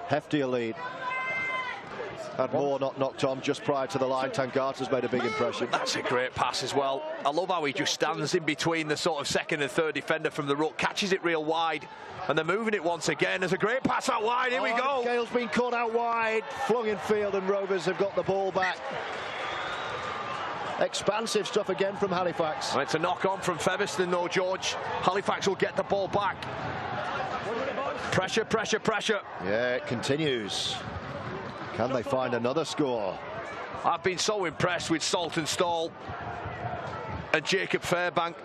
heftier lead. Had Moore not knocked on just prior to the line. Tangata's made a big impression. That's a great pass as well. I love how he just stands in between the sort of second and third defender from the ruck, catches it real wide, and they're moving it once again. There's a great pass out wide. Here we go. Gale's been caught out wide, flung in field, and Rovers have got the ball back. Expansive stuff again from Halifax. Well, it's a knock on from Featherstone though, George. Halifax will get the ball back. Pressure, pressure, pressure. Yeah, it continues. Can they find another score? I've been so impressed with Saltonstall and Jacob Fairbank.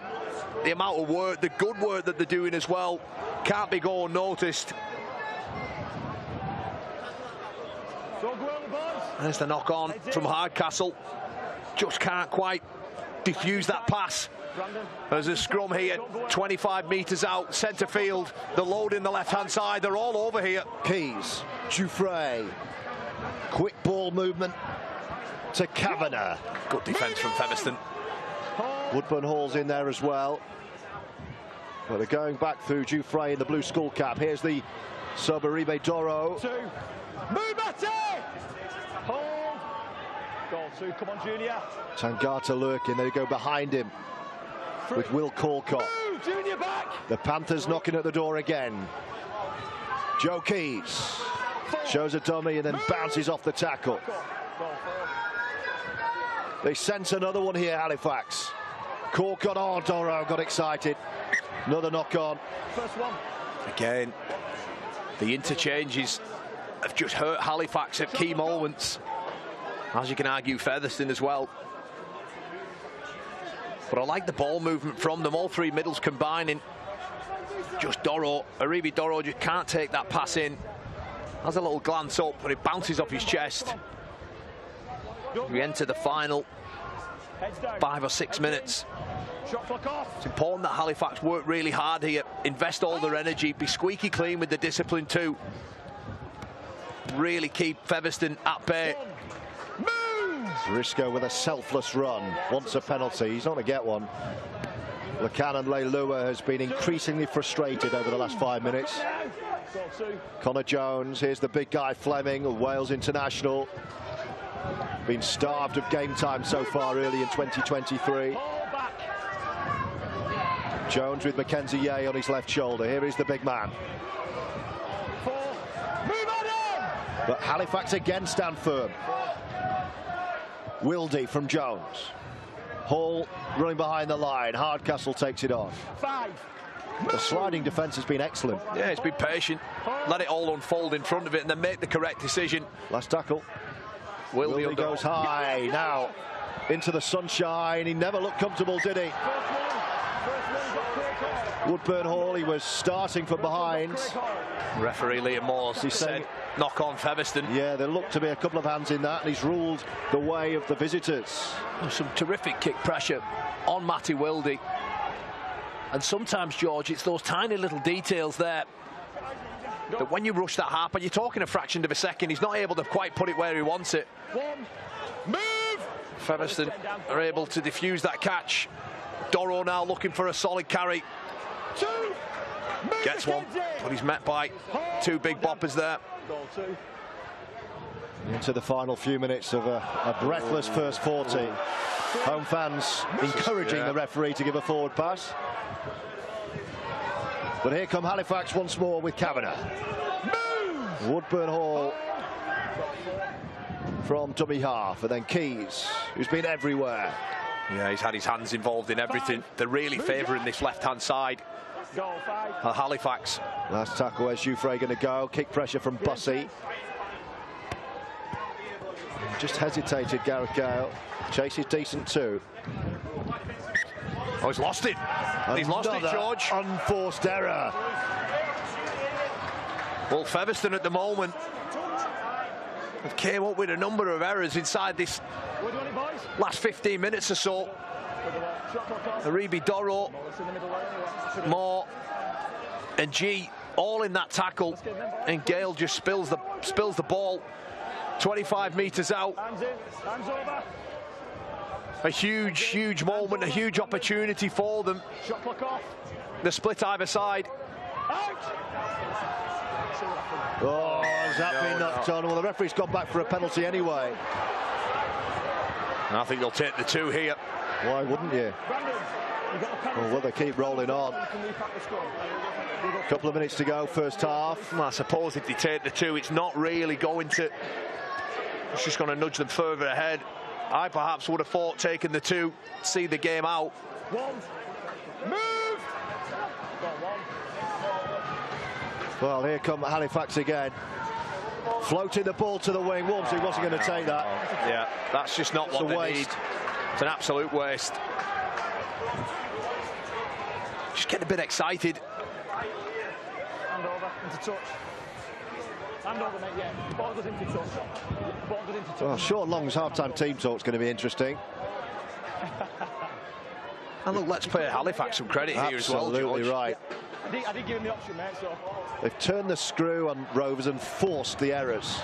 The amount of work, the good work that they're doing as well, can't be going unnoticed. There's the knock on from Hardcastle. Just can't quite diffuse that pass. There's a scrum here, 25 metres out, centre field. The load in the left-hand side, they're all over here. Keys, Jouffret. Quick ball movement to Kavanagh. Good defence from Featherstone. Woodburn Hall's in there as well. But they're going back through Jouffret in the blue skull cap. Here's the sub Uribe Doro. Mubate! Hold. Goal two, come on, Junior. Tangata lurking, they go behind him with Will Colcott. Move, Junior back! The Panthers knocking at the door again. Joe Keys shows a dummy and then bounces off the tackle. They sense another one here, Halifax. Colcott, oh, Doro got excited. Another knock on. First one. Again, the interchanges have just hurt Halifax at key moments. As you can argue, Featherstone as well. But I like the ball movement from them, all three middles combining. Just Doro, Uribe Doro just can't take that pass in. Has a little glance up, but it bounces off his chest. We enter the final 5 or 6 minutes. Shot clock off. It's important that Halifax work really hard here, invest all their energy, be squeaky clean with the discipline too. Really keep Featherstone at bay. Risco with a selfless run, wants a penalty, he's not going to get one. Lacanon Leilua has been increasingly frustrated over the last 5 minutes. Connor Jones, here's the big guy Fleming, a Wales international. Been starved of game time so far early in 2023. Jones with Mackenzie Yeh on his left shoulder. Here is the big man. But Halifax again stand firm. Wildy from Jones. Hall running behind the line. Hardcastle takes it on. The sliding defence has been excellent. Yeah, it's been patient. Let it all unfold in front of it and then make the correct decision. Last tackle. Wildy goes high. Now into the sunshine. He never looked comfortable, did he? Woodburn Hall, he was starting from behind. Referee Liam Moores said knock on Featherstone. Yeah, there looked to be a couple of hands in that, and he's ruled the way of the visitors. Some terrific kick pressure on Matty Wildy. And sometimes, George, it's those tiny little details there that when you rush that half, and you're talking a fraction of a second, he's not able to quite put it where he wants it. Featherstone are able to defuse that catch. Doro now looking for a solid carry. Gets one, but he's met by two big boppers there. Into the final few minutes of a breathless first 40. Home fans encouraging the referee to give a forward pass. But here come Halifax once more with Kavanagh. Woodburn Hall from dummy half, and then Keys, who's been everywhere. Yeah, he's had his hands involved in everything. They're really favouring this left-hand side. Halifax. Last tackle, where's Jouffre going to go? Kick pressure from Bussey. Just hesitated, Gareth Gale. Chase is decent too. Oh, he's lost it. He's lost it, George. Unforced error. Well, Featherstone at the moment have came up with a number of errors inside this last 15 minutes or so. Aribi Doro, Moore and G all in that tackle, and Gale just spills the ball 25 metres out. A huge moment, a huge opportunity for them. The split either side. Oh, has that been knocked on? Well, the referee's gone back for a penalty anyway. I think they'll take the two here. Why wouldn't you? Well, will they keep rolling on? Couple of minutes to go, first half. Well, I suppose if they take the two, it's not really going to... It's just going to nudge them further ahead. I perhaps would have thought taking the two, see the game out. Well, here come Halifax again. Floating the ball to the wing. Walmsley wasn't going to take that. Yeah, that's just not what they need. It's an absolute waste. Just getting a bit excited. Hand over into touch. Hand over, mate, yeah. Ball goes into touch. Ball goes into touch. Well, Sean Long's half-time team talk's going to be interesting. And look, let's pay Halifax some credit here as well, George. Absolutely right. I did give him the option, mate, so... They've turned the screw on Rovers and forced the errors.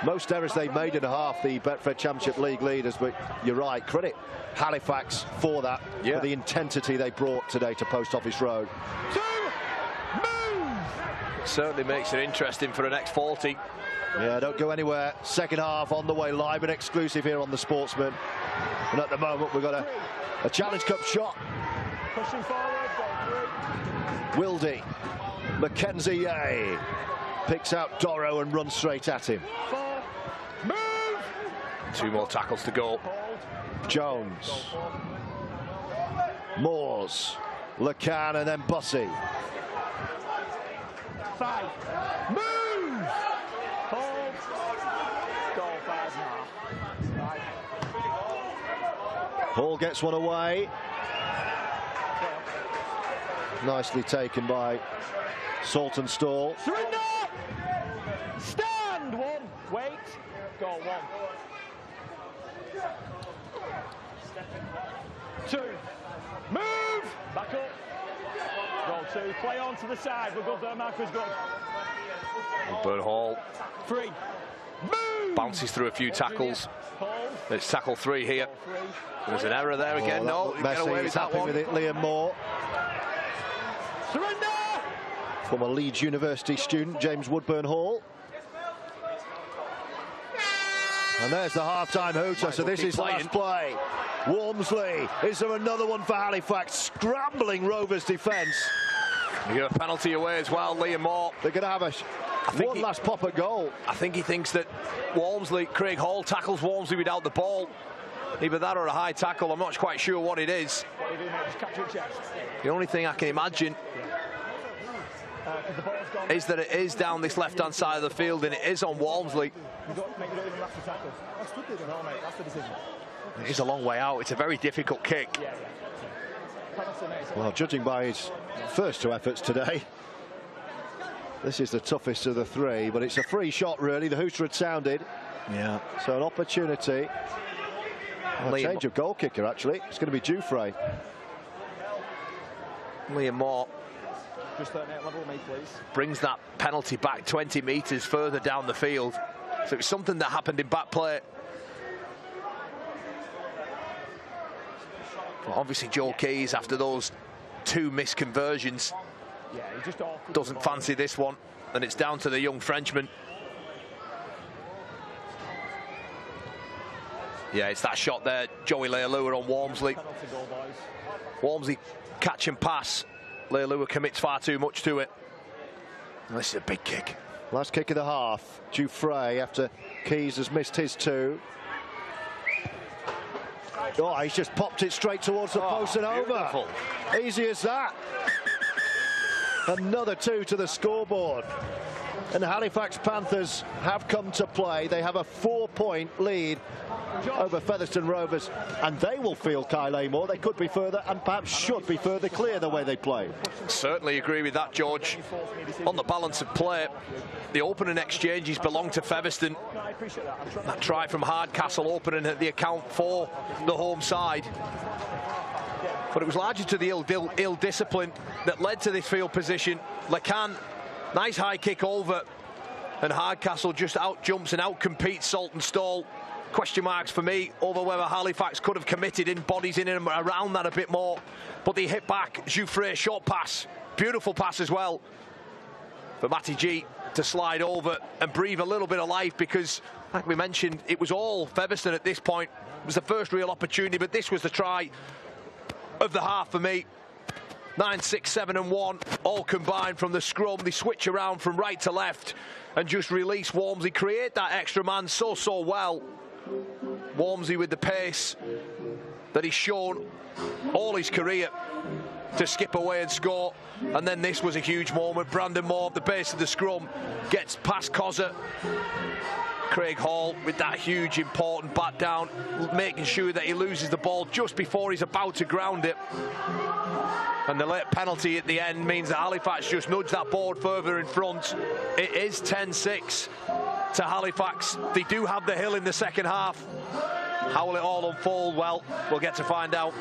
Most errors they made in a half, the Betfred Championship League leaders, but you're right, credit Halifax for that, for the intensity they brought today to Post Office Road. Certainly makes it interesting for the next 40. Yeah, don't go anywhere. Second half on the way, live and exclusive here on The Sportsman. And at the moment, we've got a Challenge Cup shot. Pushing forward, ball through. Wildy, Mackenzie Yeh picks out Doro and runs straight at him. Two more tackles to go. Jones, Moores, Lacan, and then Bussey. 5. Move! Hold. Goal 5 now. Right. Hall gets one away. Nicely taken by Saltonstall. Surrender! Stand! 1. Wait. Goal 1. Two. Move! Back up. Roll two. Play on to the side. We're good there, Marcus. Good. Burn Hall. Three. Move! Bounces through a few tackles. It's tackle 3 here. There's an error there again. No, Messi get away with is that happy one. with it. Liam Moore. Surrender! From a Leeds University student, James Woodburn Hall. And there's the half-time hooter, so this is the last play. Walmsley, is there another one for Halifax? Scrambling Rovers defence. You get a penalty away as well, Liam Moore. They're going to have one last pop at goal. I think he thinks that Walmsley, Craig Hall tackles Walmsley without the ball. Either that or a high tackle, I'm not quite sure what it is. What do you do, mate? Just catch your chest. The only thing I can imagine is that it is down this left-hand side of the field and it is on Walmsley. You don't even have to tackle. That's stupid. No, mate, that's the decision. It is a long way out. It's a very difficult kick. Yeah. Well, judging by his first 2 efforts today, this is the toughest of the 3, but it's a free shot, really. The hooter had sounded. Yeah. So an opportunity. A change of goal kicker, actually. It's going to be Jouffre. Liam Moore Just 38 level, mate, please. brings that penalty back 20 metres further down the field. So it's something that happened in back play. But obviously Joe Keys, after those 2 missed conversions, doesn't fancy this one, and it's down to the young Frenchman. Yeah, it's that shot there, Joey Leilua on Walmsley. Walmsley catch and pass. Leilua commits far too much to it. And this is a big kick. Last kick of the half. Jouffre, after Keys has missed his 2. Oh, he's just popped it straight towards the post and beautiful. over. Easy as that. Another 2 to the scoreboard. And the Halifax Panthers have come to play. They have a 4-point lead over Featherstone Rovers, and they will feel Kyle Amor. They could be further and perhaps should be further clear the way they play. Certainly agree with that, George. On the balance of play, the opening exchanges belong to Featherstone. That try from Hardcastle opening at the account for the home side. But it was largely to the ill discipline that led to this field position. Lecan, nice high kick over, and Hardcastle just out jumps and out competes Saltonstall. Question marks for me over whether Halifax could have committed in bodies in and around that a bit more. But they hit back. Jouffre, short pass. Beautiful pass as well for Matty G to slide over and breathe a little bit of life, because, like we mentioned, it was all Featherstone at this point. It was the first real opportunity, but this was the try of the half for me. 9, 6, 7 and 1 all combined from the scrum. They switch around from right to left and just release Walmsley, create that extra man so well. Walmsley with the pace that he's shown all his career to skip away and score. And then this was a huge moment. Brandon Moore at the base of the scrum gets past Cozza. Craig Hall with that huge important bat down, making sure that he loses the ball just before he's about to ground it. And the late penalty at the end means that Halifax just nudged that board further in front. It is 10-6 to Halifax. They do have the hill in the second half. How will it all unfold? Well, we'll get to find out.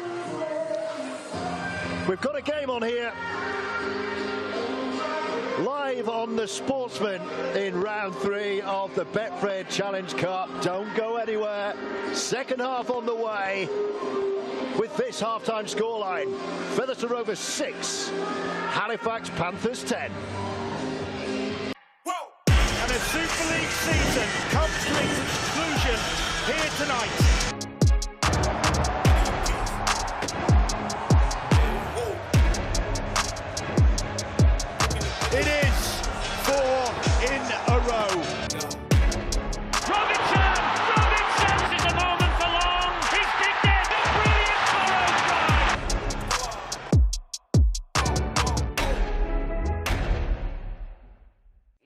We've got a game on here. Live on the Sportsman in round 3 of the Betfred Challenge Cup. Don't go anywhere. Second half on the way with this half-time scoreline. Featherstone Rovers 6, Halifax Panthers 10. And a Super League season comes to its conclusion here tonight. It is 4 in a row. Robinson is a moment for long. He's digged it. Brilliant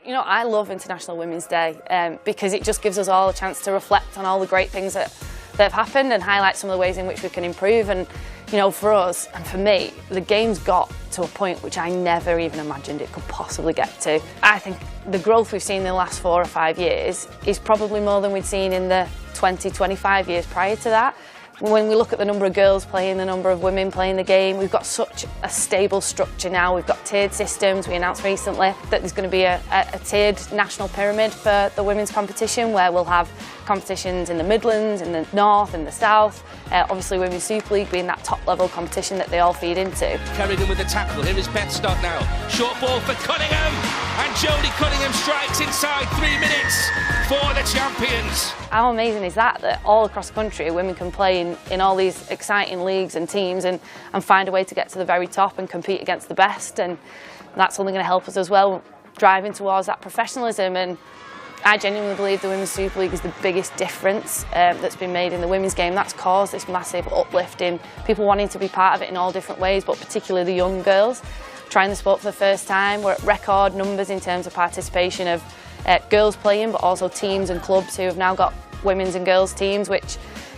You know, I love International Women's Day because it just gives us all a chance to reflect on all the great things that have happened and highlight some of the ways in which we can improve. And you know, for us and for me, the game's got to a point which I never even imagined it could possibly get to. I think the growth we've seen in the last 4 or 5 years is probably more than we'd seen in the 20, 25 years prior to that. When we look at the number of girls playing, the number of women playing the game, we've got such a stable structure now. We've got tiered systems. We announced recently that there's going to be a tiered national pyramid for the women's competition, where we'll have competitions in the Midlands, in the North, in the South. Obviously, Women's Super League being that top-level competition that they all feed into. Carried in with the tackle. Here is Beth Stott now. Short ball for Cunningham. And Jodie Cunningham strikes inside 3 minutes for the champions. How amazing is that all across the country women can play in all these exciting leagues and teams and find a way to get to the very top and compete against the best, and that's only going to help us as well driving towards that professionalism. And I genuinely believe the Women's Super League is the biggest difference that's been made in the women's game. That's caused this massive uplift in people wanting to be part of it in all different ways, but particularly the young girls trying the sport for the first time. We're at record numbers in terms of participation of girls playing, but also teams and clubs who have now got women's and girls teams, which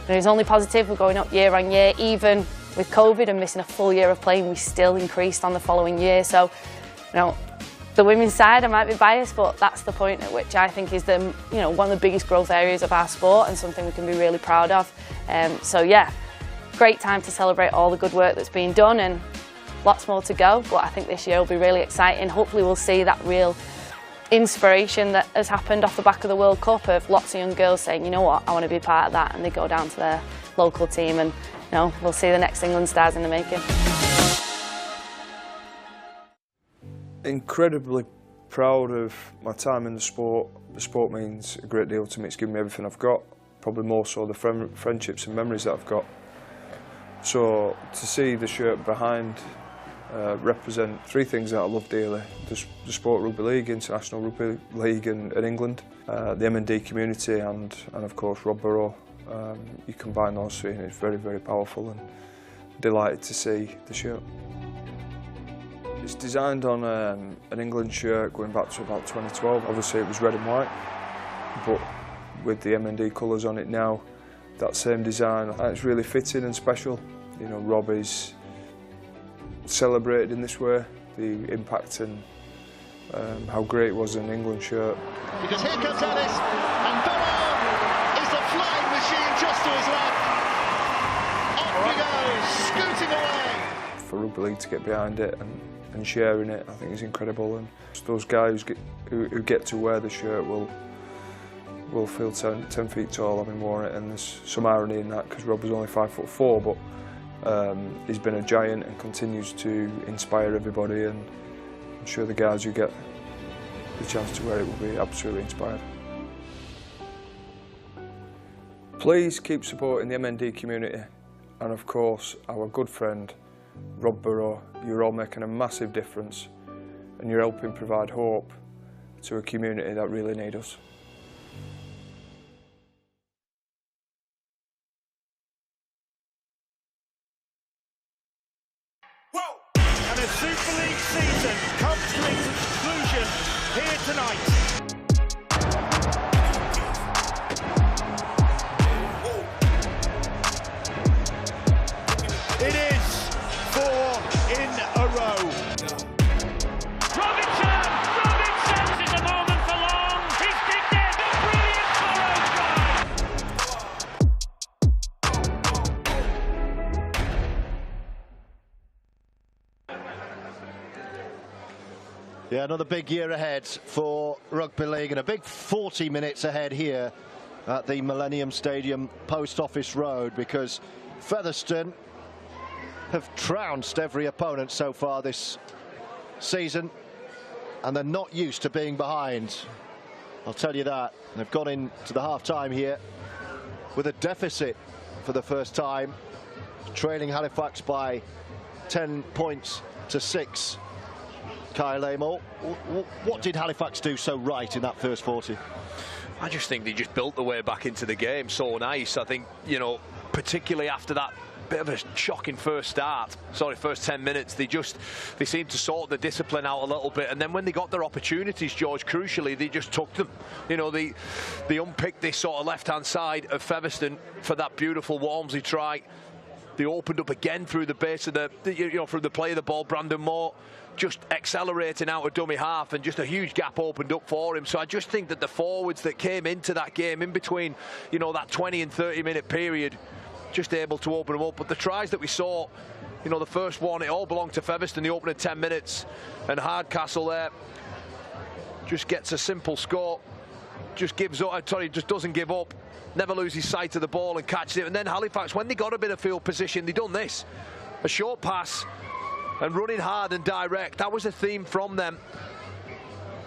is only positive. We're going up year on year. Even with COVID and missing a full year of playing, we still increased on the following year. So, you know, the women's side, I might be biased, but that's the point at which I think is the, you know, one of the biggest growth areas of our sport and something we can be really proud of. So yeah, great time to celebrate all the good work that's been done, and lots more to go. But I think this year will be really exciting. Hopefully we'll see that real inspiration that has happened off the back of the World Cup, of lots of young girls saying, you know what, I want to be part of that, and they go down to their local team, and you know, we'll see the next England stars in the making. Incredibly proud of my time in the sport. The sport means a great deal to me. It's given me everything I've got, probably more so the friendships and memories that I've got. So to see the shirt behind represent 3 things that I love dearly: the sport rugby league, international rugby league in England, the MND community, and of course Rob Burrow. You combine those 3 and it's very, very powerful, and delighted to see the shirt. It's designed on an England shirt going back to about 2012. Obviously it was red and white, but with the MND colours on it now, that same design, and it's really fitting and special. You know, Rob is celebrated in this way, the impact and how great it was an England shirt. Because here comes Ellis, and Burrow is the flying machine just to his left. Off he goes, scooting away. For rugby league to get behind it and sharing it, I think is incredible. And those guys who get to wear the shirt will feel 10 feet tall having worn it, and there's some irony in that because Rob was only 5'4", but he's been a giant and continues to inspire everybody, and I'm sure the guys who get the chance to wear it will be absolutely inspired. Please keep supporting the MND community, and of course our good friend Rob Burrow. You're all making a massive difference, and you're helping provide hope to a community that really need us. And a Super League season comes to its conclusion here tonight. It is 4 in a row. Robinson is a moment for long. He's kicked it. A brilliant Burrow try. Yeah, another big year ahead for Rugby League, and a big 40 minutes ahead here at the Millennium Stadium, Post Office Road, because Featherstone have trounced every opponent so far this season, and they're not used to being behind. I'll tell you that. They've gone into the half-time here with a deficit for the first time, trailing Halifax by 10 points to 6. Kyle Amor, what did Halifax do so right in that first 40? I just think they just built their way back into the game so nice. I think, you know, particularly after that bit of a shocking first 10 minutes, they seemed to sort the discipline out a little bit, and then when they got their opportunities, George, crucially, they just took them. You know, they unpicked this sort of left-hand side of Featherstone for that beautiful Walmsley try. They opened up again through the base of from the play of the ball. Brandon Moore just accelerating out of dummy half, and just a huge gap opened up for him. So I just think that the forwards that came into that game in between, that 20 and 30 minute period, just able to open them up. But the tries that we saw, the first one, it all belonged to Featherstone, the opening 10 minutes, and Hardcastle there just gets a simple score, just doesn't give up, never loses sight of the ball and catches it. And then Halifax, when they got a bit of field position, they done this, a short pass and running hard and direct. That was a theme from them,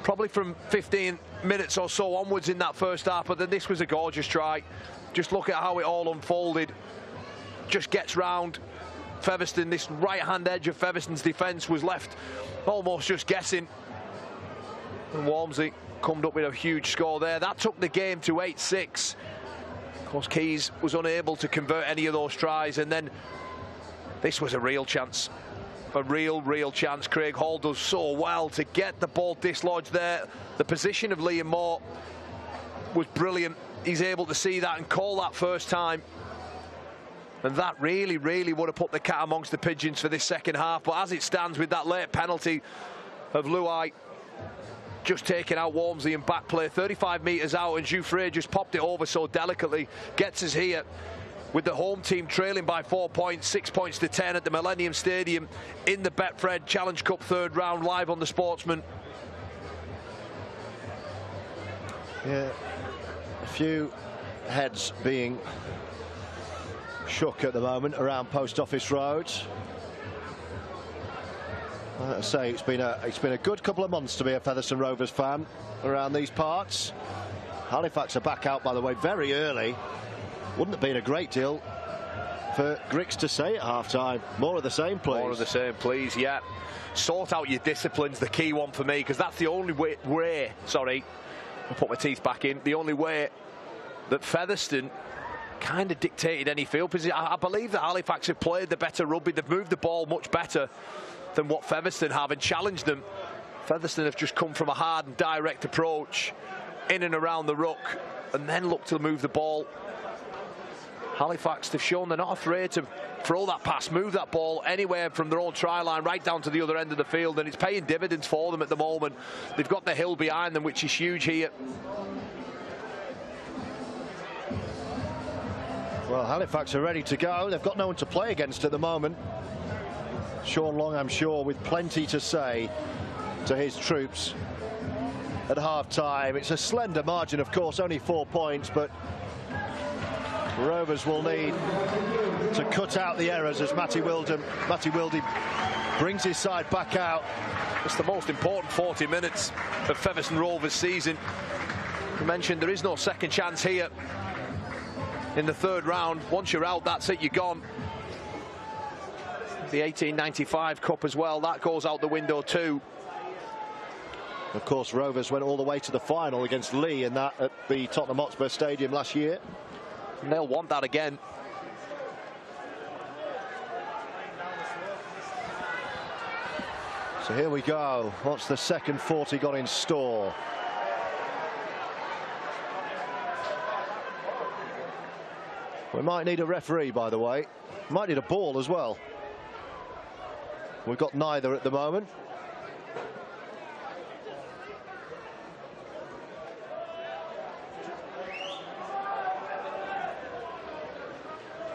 probably from 15 minutes or so onwards in that first half. But then this was a gorgeous try. Just look at how it all unfolded. Just gets round Featherstone. This right-hand edge of Featherstone's defence was left almost just guessing. And Walmsley come up with a huge score there. That took the game to 8-6. Of course, Keys was unable to convert any of those tries. And then this was a real chance. A real chance. Craig Hall does so well to get the ball dislodged there. The position of Liam Moore was brilliant. He's able to see that and call that first time. And that really would have put the cat amongst the pigeons for this second half. But as it stands, with that late penalty of Luai just taking out Walmsley in back play, 35 metres out, and Jouffre just popped it over so delicately, gets us here with the home team trailing by 4 points, 6 points to 10 at the Millennium Stadium in the Betfred Challenge Cup third round, live on the Sportsman. Yeah, a few heads being shook at the moment around Post Office Road. I say it's been a good couple of months to be a Featherstone Rovers fan around these parts. Halifax are back out, by the way, very early. Wouldn't have been a great deal for Griggs to say at half-time. More of the same, please. More of the same, please, yeah. Sort out your disciplines, the key one for me, because that's the only way, sorry, I'll put my teeth back in, the only way that Featherstone kind of dictated any field position. I believe that Halifax have played the better rugby. They've moved the ball much better than what Featherstone have and challenged them. Featherstone have just come from a hard and direct approach in and around the ruck and then looked to move the ball. Halifax, they've shown they're not afraid to throw that pass, move that ball anywhere from their own try line right down to the other end of the field, and it's paying dividends for them at the moment. They've got the hill behind them, which is huge here. Well, Halifax are ready to go. They've got no one to play against at the moment. Sean Long, I'm sure, with plenty to say to his troops at half-time. It's a slender margin, of course, only 4 points, but Rovers will need to cut out the errors as Matty Wilde brings his side back out. It's the most important 40 minutes of Featherstone Rovers season. You mentioned there is no second chance here in the third round. Once you're out, that's it, you're gone. The 1895 Cup as well, that goes out the window too. Of course, Rovers went all the way to the final against Lee in that at the Tottenham Hotspur Stadium last year. And they'll want that again. So here we go. What's the second 40 got in store? We might need a referee, by the way. Might need a ball as well. We've got neither at the moment.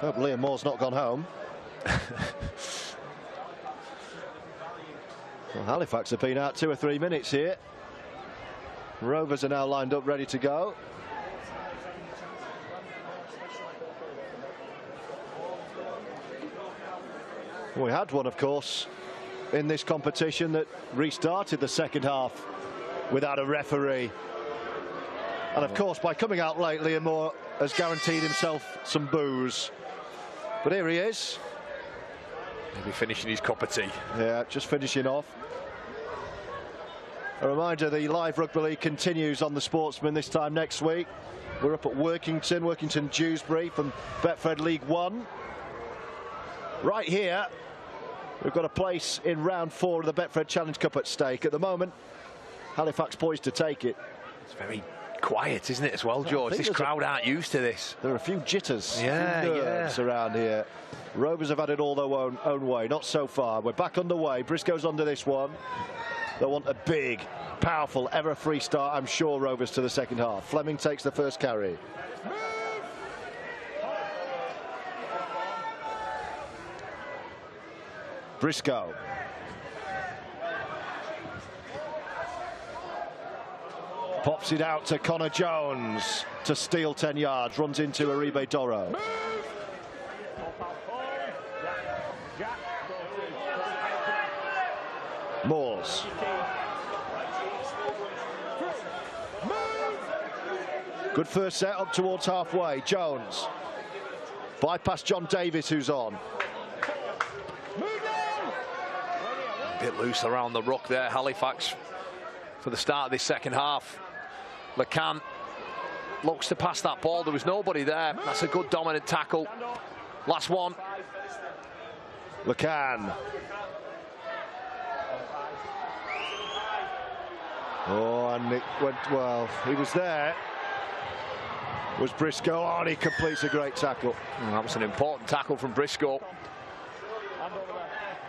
Hope Liam Moore's not gone home. Well, Halifax have been out 2 or 3 minutes here. Rovers are now lined up, ready to go. We had one, of course, in this competition that restarted the second half without a referee. And of course, by coming out late, Liam Moore has guaranteed himself some boos. But here he is. Maybe finishing his cup of tea. Yeah, just finishing off. A reminder, the Live Rugby League continues on the Sportsman this time next week. We're up at Workington Dewsbury from Betfred League One. Right here, we've got a place in round 4 of the Betfred Challenge Cup at stake. At the moment, Halifax poised to take it. It's very quiet, isn't it, as well, George? This crowd aren't used to this. There are a few jitters, nerves around here. Rovers have had it all their own way, not so far. We're back underway. Briscoe's under this one. They want a big, powerful, ever free start, I'm sure, Rovers, to the second half. Fleming takes the first carry. Briscoe. Pops it out to Connor Jones to steal 10 yards, runs into Uribe Doro. Moores. Good first set up towards halfway. Jones. Bypass John Davis, who's on. A bit loose around the ruck there, Halifax, for the start of this second half. McCann looks to pass that ball. There was nobody there. That's a good dominant tackle. Last one. McCann. Oh, and it went well. He was there. Was Briscoe. Oh, and he completes a great tackle. That was an important tackle from Briscoe.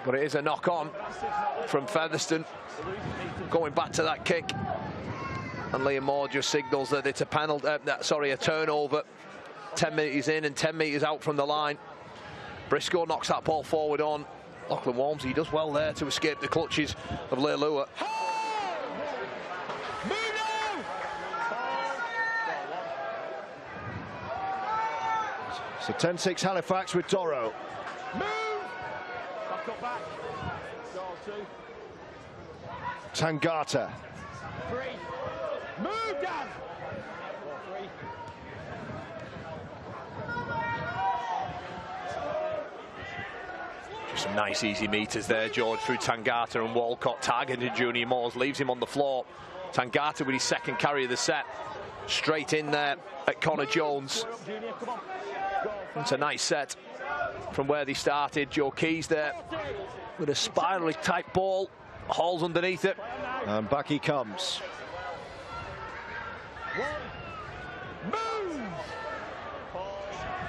But it is a knock-on from Featherstone. Going back to that kick. And Liam Moore just signals that it's a penalty, a turnover. 10 metres in and 10 metres out from the line. Briscoe knocks that ball forward on. Lachlan Walmsley does well there to escape the clutches of Leilua. So 10-6 Halifax with Doro. Back. Goal 2. Tangata. 3. Move, Dan. 3. Just some nice easy meters there, George, through Tangata and Walcott, targeting Junior Moores, leaves him on the floor. Tangata with his second carry of the set, straight in there at Connor Jones. It's a nice set from where they started. Joe Keys there with a spirally tight ball, Hall's underneath it. And back he comes.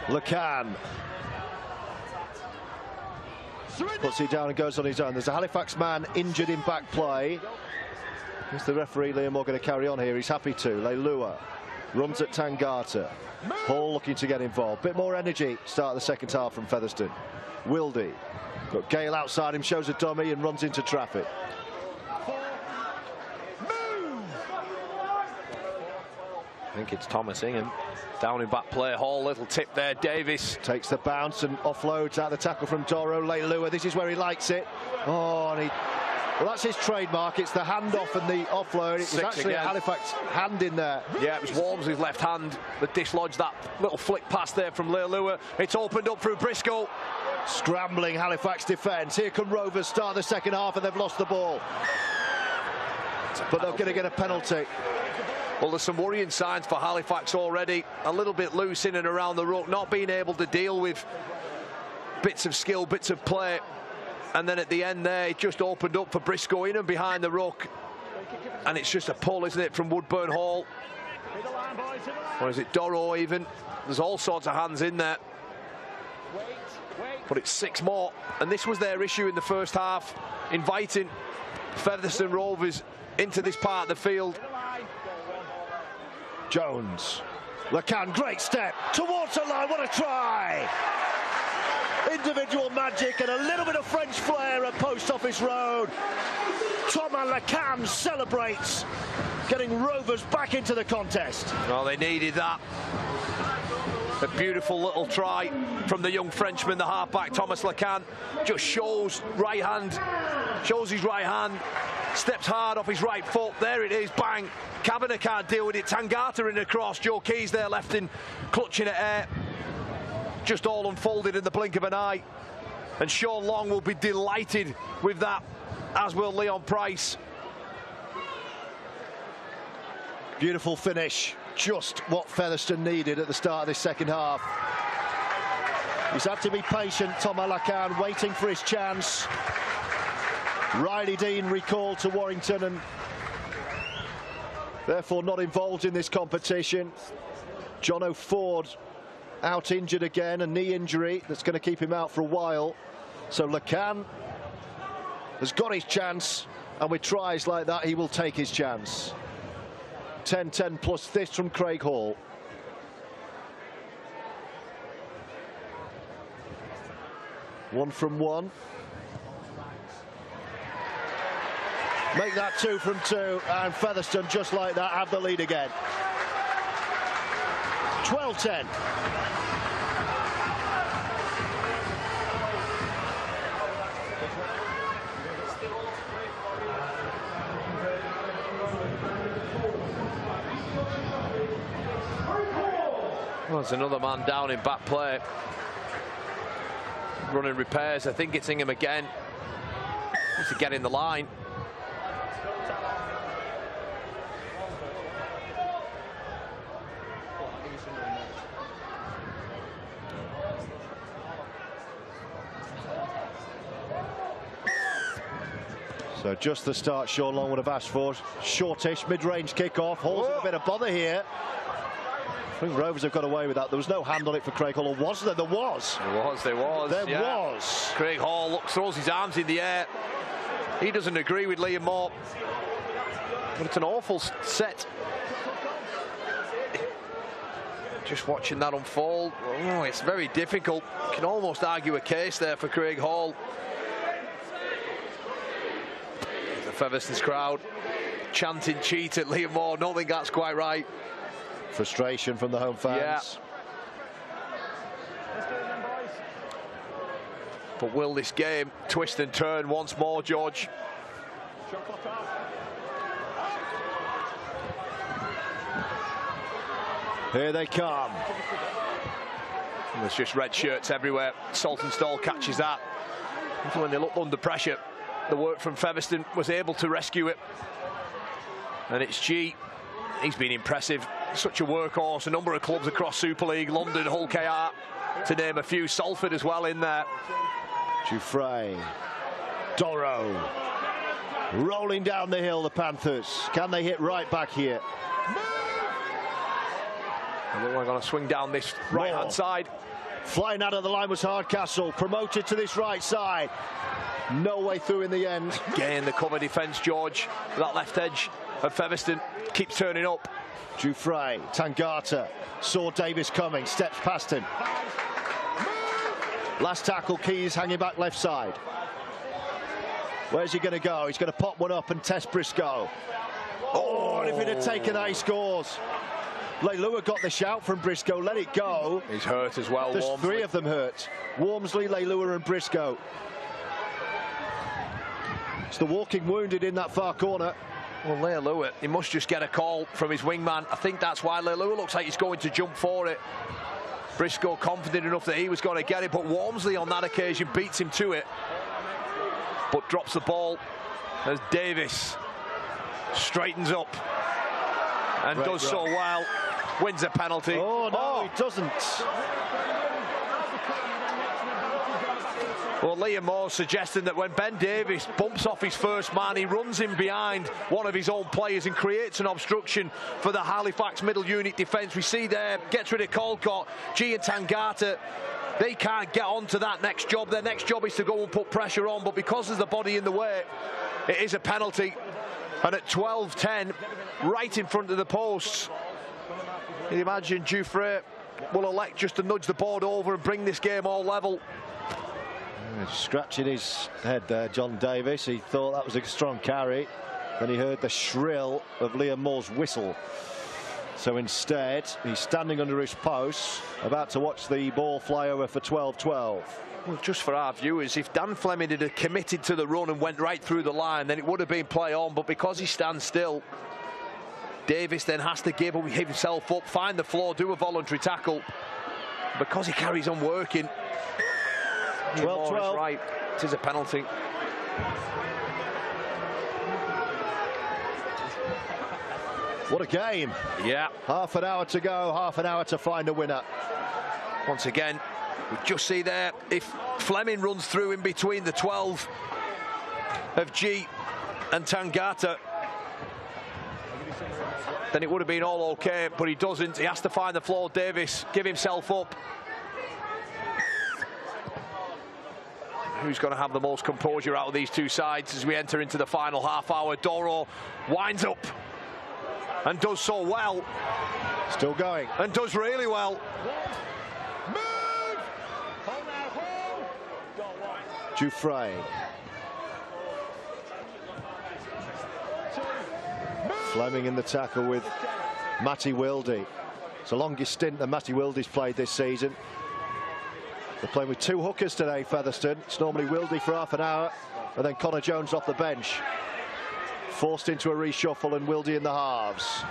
Lacan puts it down and goes on his own. There's a Halifax man injured in back play. Is the referee Liam Moore going to carry on here? He's happy to. Leilua runs at Tangata. Hall looking to get involved. Bit more energy start of the second half from Featherstone. Wildy got Gale outside him, shows a dummy and runs into traffic. I think it's Thomas Ingham down in back play. Hall, little tip there. Davis takes the bounce and offloads out the tackle from Doro. Leilua, this is where he likes it. Oh, and well, that's his trademark. It's the handoff and the offload. It was actually a Halifax hand in there. Yeah, it was Walmsley's left hand that dislodged that little flick pass there from Leilua. It's opened up through Briscoe. Scrambling Halifax defence. Here come Rovers, start the second half, and they've lost the ball. But they're going to get a penalty. Well, there's some worrying signs for Halifax already. A little bit loose in and around the ruck, not being able to deal with bits of skill, bits of play. And then at the end there, it just opened up for Briscoe in and behind the ruck. And it's just a pull, isn't it, from Woodburn Hall? Or is it Doro even? There's all sorts of hands in there. But it's 6 more. And this was their issue in the first half, inviting Featherstone Rovers into this part of the field. Jones. Lacan, great step towards the line. What a try! Individual magic and a little bit of French flair at Post Office Road. Thomas Lacan celebrates, getting Rovers back into the contest. Well, they needed that. A beautiful little try from the young Frenchman, the halfback Thomas Lacan. Just shows right hand, shows his right hand, steps hard off his right foot. There it is, bang. Kavanagh can't deal with it. Tangata in across. Joe Keys there left in, clutching at air. Just all unfolded in the blink of an eye. And Sean Long will be delighted with that, as will Leon Price. Beautiful finish. Just what Featherstone needed at the start of this second half. He's had to be patient, Thomas Lacan, waiting for his chance. Riley Dean recalled to Warrington, and therefore not involved in this competition. Jono Ford out injured again, a knee injury that's going to keep him out for a while. So Lacan has got his chance, and with tries like that he will take his chance. 10-10 plus this from Craig Hall. One from one. Make that 2 from 2, and Featherstone just like that have the lead again. 12-10. Well, there's another man down in back play. Running repairs. I think it's Ingham again. Needs to get in the line. So just the start Sean Long would have asked for. Shortish, mid-range kick-off. Hall's in a bit of bother here. I think Rovers have got away with that. There was no hand on it for Craig Hall, or was there? There was. There was. There was. Craig Hall throws his arms in the air. He doesn't agree with Liam Moore. But it's an awful set. Just watching that unfold. Oh, it's very difficult. You can almost argue a case there for Craig Hall. The Featherstone's crowd chanting cheat at Liam Moore. Don't think that's quite right. Frustration from the home fans. Yeah. But will this game twist and turn once more, George? Here they come. And there's just red shirts everywhere. Saltonstall catches that. Even when they looked under pressure, the work from Featherstone was able to rescue it. And it's G. He's been impressive. Such a workhorse. A number of clubs across Super League, London, Hull KR, to name a few. Salford as well in there. Dufresne. Doro. Rolling down the hill, the Panthers. Can they hit right back here? And then we're going to swing down this right-hand side. Flying out of the line was Hardcastle. Promoted to this right side. No way through in the end. Again, the cover defence, George. That left edge of Featherstone keeps turning up. Dufresne, Tangata, saw Davis coming, steps past him. Last tackle, Keys hanging back left side. Where's he going to go? He's going to pop one up and test Briscoe. Oh, and if it had taken that, he scores. Leilua got the shout from Briscoe, let it go. He's hurt as well. There's Walmsley. 3 of them hurt. Walmsley, Leilua and Briscoe. It's the walking wounded in that far corner. Well, Leilua, he must just get a call from his wingman. I think that's why Leilua looks like he's going to jump for it. Briscoe confident enough that he was going to get it, but Walmsley on that occasion beats him to it, but drops the ball as Davis straightens up and does so well. Wins a penalty. Oh, no, he doesn't. Well, Liam Moore suggesting that when Ben Davis bumps off his first man, he runs in behind one of his own players and creates an obstruction for the Halifax middle unit defence. We see there, gets rid of Colcott, G and Tangata. They can't get on to that next job. Their next job is to go and put pressure on, but because there's the body in the way, it is a penalty. And at 12-10, right in front of the posts, you imagine Dufresne will elect just to nudge the board over and bring this game all level. Scratching his head there, John Davis. He thought that was a strong carry. Then he heard the shrill of Liam Moore's whistle. So instead, he's standing under his post, about to watch the ball fly over for 12-12. Well, just for our viewers, if Dan Fleming had committed to the run and went right through the line, then it would have been play on. But because he stands still, Davis then has to give himself up, find the floor, do a voluntary tackle. Because he carries on working, 12-12. right, it is a penalty. What a game. Yeah. Half an hour to go, half an hour to find a winner. Once again, we just see there, if Fleming runs through in between the 12 of G and Tangata, then it would have been all okay, but he doesn't. He has to find the floor. Davis, give himself up. Who's going to have the most composure out of these two sides as we enter into the final half hour? Doro winds up and does so well. Still going. And does really well. Jouffret. Fleming in the tackle with Matty Wilde. It's the longest stint that Matty Wilde's played this season. They're playing with two hookers today, Featherstone. It's normally Wilde for half an hour, and then Connor Jones off the bench. Forced into a reshuffle, and Wilde in the halves.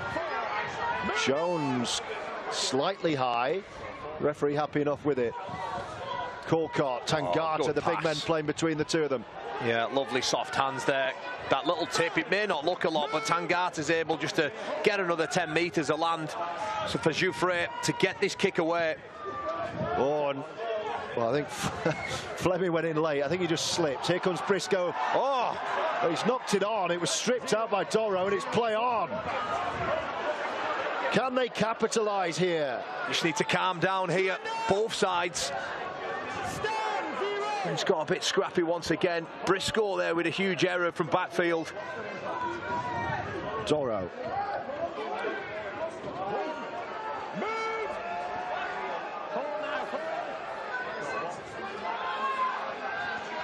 Jones slightly high. Referee happy enough with it. Colcott, Tangata, the big men playing between the two of them. Yeah, lovely soft hands there. That little tip, it may not look a lot, but Tangata's able just to get another 10 metres of land. So for Jouffret to get this kick away. Oh, and, well, I think Fleming went in late. I think he just slipped. Here comes Briscoe. Oh, he's knocked it on. It was stripped out by Doro, and it's play on. Can they capitalise here? Just need to calm down here, both sides. It's got a bit scrappy once again. Briscoe there with a huge error from backfield. Doro.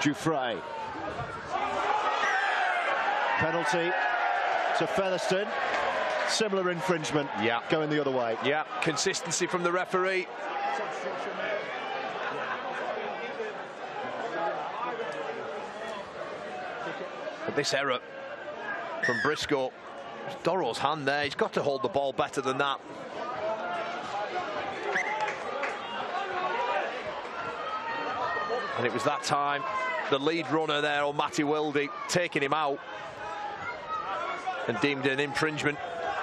Jouffret. Penalty to Featherstone. Similar infringement. Yeah. Going the other way. Yeah. Consistency from the referee. But this error from Briscoe, Doro's hand there, he's got to hold the ball better than that. And it was that time, the lead runner there, or Matty Wilde, taking him out and deemed an infringement.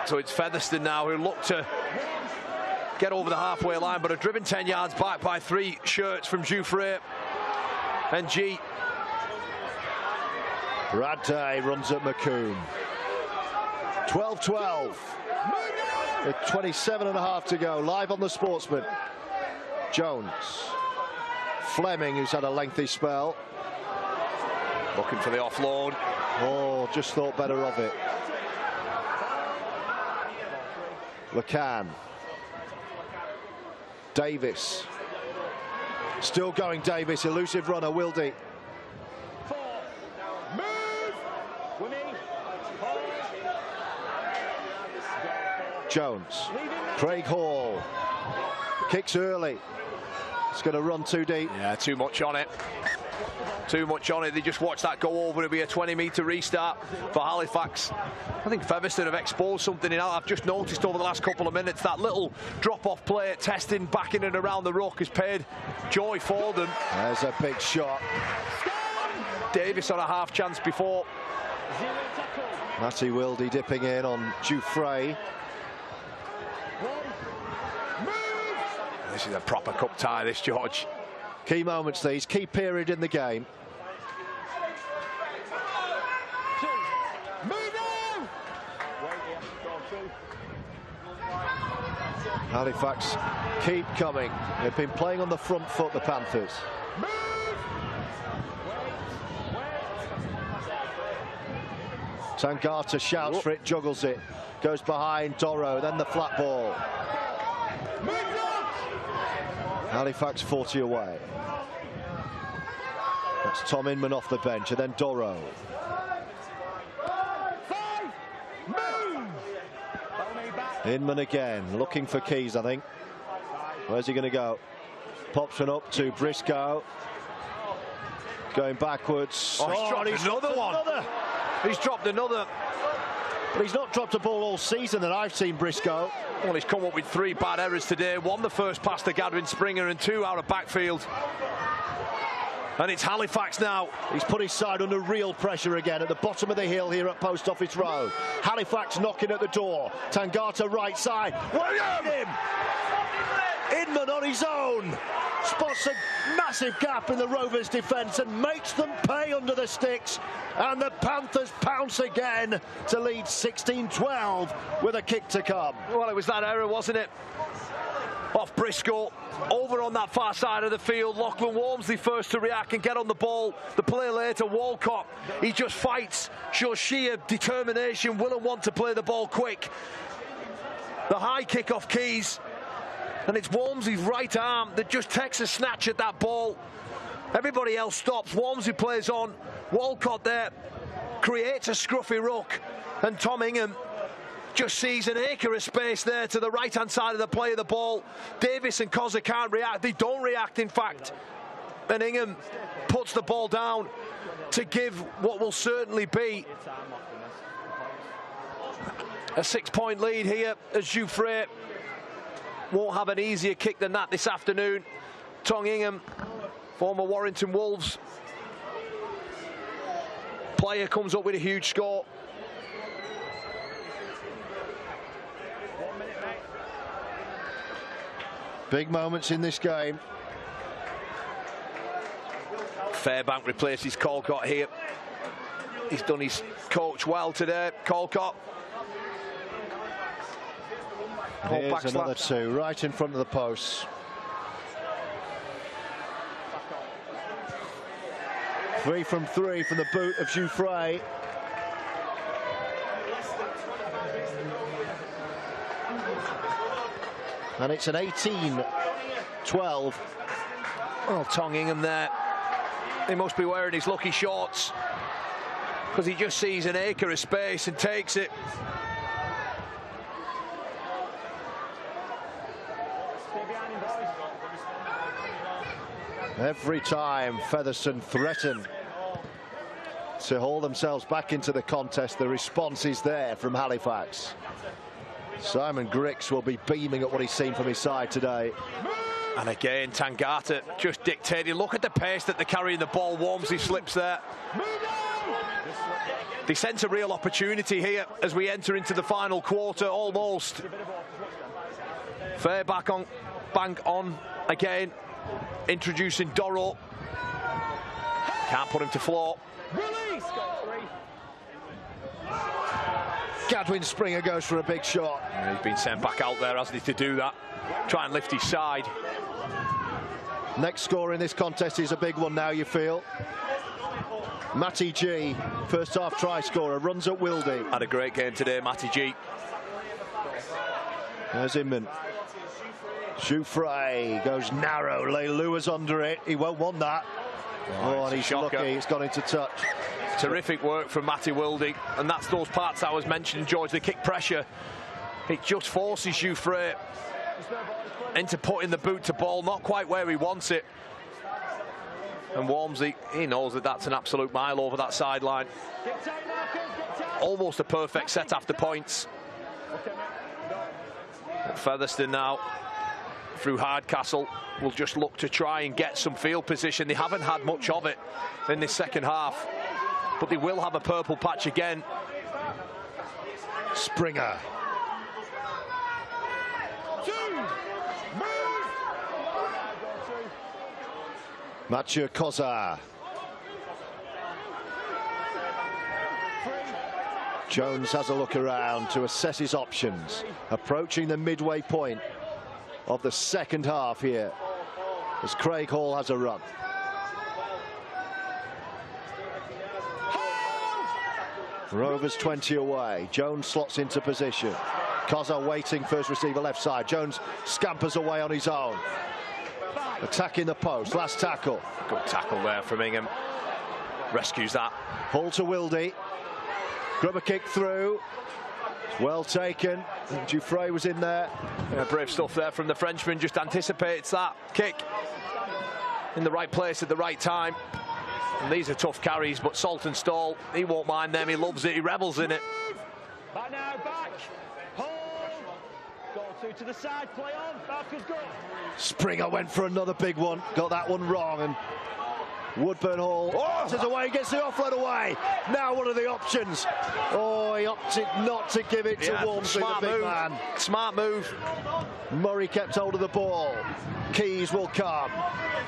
So it's Featherstone now who look to get over the halfway line, but are driven 10 yards back by 3 shirts from Jouffret and G. Radday runs at McComb. 12-12. With 27.5 to go. Live on the Sportsman. Jones. Fleming, who's had a lengthy spell. Looking for the offload. Oh, just thought better of it. LeCan. Davis. Still going Davis. Elusive runner, Wilde. Jones. Craig Hall. Kicks early. It's going to run too deep. Yeah, too much on it. Too much on it. They just watched that go over. It'll be a 20-metre restart for Halifax. I think Featherstone have exposed something in. I've just noticed over the last couple of minutes that little drop-off play, testing back in and around the ruck has paid joy for them. There's a big shot. Davis on a half chance before. Matty Wilde dipping in on Jouffret. This is a proper cup tie, this, George. Key moments these, key period in the game. Halifax keep coming. They've been playing on the front foot, the Panthers. Tangata shouts for it, juggles it. Goes behind Doro, then the flat ball. Halifax 40 away. That's Tom Inman off the bench, and then Doro. Inman again, looking for Keys, I think. Where's he going to go? Pops one up to Briscoe. Going backwards. Oh, he's dropped another one. He's dropped another. But he's not dropped a ball all season that I've seen, Briscoe. Well, he's come up with 3 bad errors today. 1, the first pass to Gadwin Springer, and 2 out of backfield. And it's Halifax now. He's put his side under real pressure again at the bottom of the hill here at Post Office Road. Halifax knocking at the door. Tangata right side. William! Inman on his own. Spots a massive gap in the Rovers' defence and makes them pay under the sticks. And the Panthers pounce again to lead 16-12 with a kick to come. Well, it was that error, wasn't it? Off Briscoe, over on that far side of the field. Lachlan Walmsley first to react and get on the ball. The play later, Walcott, he just fights, shows sheer determination, will and want to play the ball quick. The high kick off Keys, and it's Walmsley's right arm that just takes a snatch at that ball. Everybody else stops, Walmsley plays on, Walcott there creates a scruffy ruck, and Tom Ingham just sees an acre of space there to the right-hand side of the play of the ball. Davis and Cozza can't react. They don't react, in fact. And Ingham puts the ball down to give what will certainly be a 6-point lead here as Jouffret won't have an easier kick than that this afternoon. Tong Ingham, former Warrington Wolves player, comes up with a huge score. Big moments in this game. Fairbank replaces Colcott here. He's done his coach well today, Colcott. Here's another two, right in front of the post. Three from the boot of Jouffret. And it's an 18-12. Well, Tong Ingham there. He must be wearing his lucky shorts because he just sees an acre of space and takes it. Every time Featherstone threaten to haul themselves back into the contest, the response is there from Halifax. Simon Grix will be beaming at what he's seen from his side today. And again, Tangata just dictating. Look at the pace that they're carrying the ball. Walmsley slips there. They sense a real opportunity here as we enter into the final quarter, almost. Fairbank on again, introducing Doro. Can't put him to floor. Gadwin Springer goes for a big shot. And he's been sent back out there, hasn't he, to do that. Try and lift his side. Next score in this contest is a big one now, you feel. Matty G, first half try scorer, runs at Wildy. Had a great game today, Matty G. There's Inman. Jouffret goes narrow, Leilua's under it. He won't want that. Oh, and he's lucky, it's gone into touch. Terrific work from Matty Wildy, and that's those parts I was mentioning, George, the kick pressure. It just forces Jouffret into putting the boot to ball, not quite where he wants it. And Walmsley, he knows that that's an absolute mile over that sideline. Almost a perfect set after points. Featherstone now, through Hardcastle, will just look to try and get some field position. They haven't had much of it in this second half, but they will have a purple patch again. Springer. Mathieu Cozza. Jones has a look around to assess his options, approaching the midway point of the second half here as Craig Hall has a run. Rovers 20 away. Jones slots into position. Cozza waiting, first receiver left side. Jones scampers away on his own. Attacking the post, last tackle. Good tackle there from Ingham. Rescues that. Hull to Wildy. Grubber kick through. Well taken. Jouffret was in there. Yeah, brave stuff there from the Frenchman. Just anticipates that kick in the right place at the right time. And these are tough carries, but Saltonstall, he won't mind them. He loves it. He revels in it. Back now, back. Hold. Go to the side. Play on. Back is good. Springer went for another big one. Got that one wrong. And Woodburn Hall passes away, gets the offload away. Now one of the options. Oh, he opted not to give it to Walmsley, the big man. Smart move. Murray kept hold of the ball. Keys will come.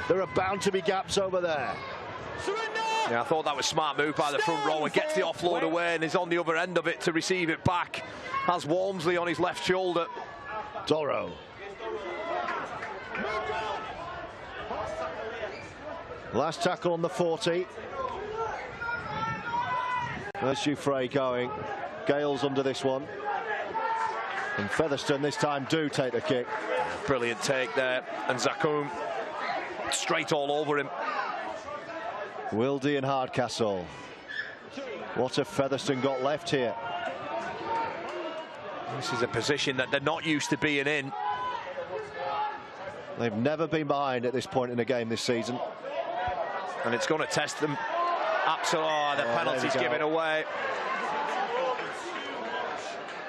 There are bound to be gaps over there. Yeah, I thought that was smart move by the front row, and gets the offload away and is on the other end of it to receive it back. Has Walmsley on his left shoulder. Doro. Last tackle on the 40. There's Jouffre going. Gales under this one. And Featherstone this time do take the kick. Brilliant take there. And Zakoum straight all over him. Wildy and Hardcastle. What have Featherstone got left here? This is a position that they're not used to being in. They've never been behind at this point in a game this season. And it's going to test them. Absolutely, the penalty's given away.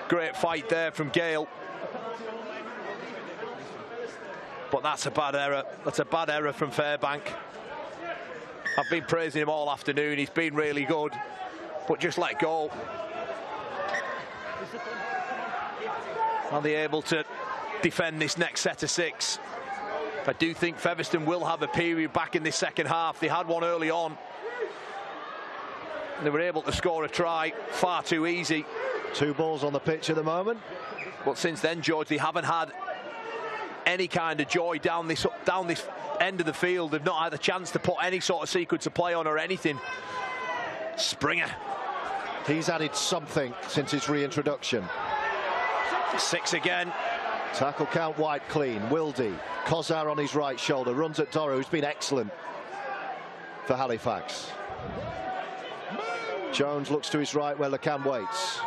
Great fight there from Gale. But that's a bad error. That's a bad error from Fairbank. I've been praising him all afternoon. He's been really good. But just let go. Are they able to defend this next set of 6? I do think Featherstone will have a period back in this second half. They had one early on. They were able to score a try far too easy. 2 balls on the pitch at the moment. But since then, George, they haven't had any kind of joy down this end of the field. They've not had a chance to put any sort of sequence of play on or anything. Springer. He's added something since his reintroduction. 6 again. Tackle count White clean. Wildy. Kozar on his right shoulder. Runs at Doro, who's been excellent for Halifax. Jones looks to his right where Lacan waits.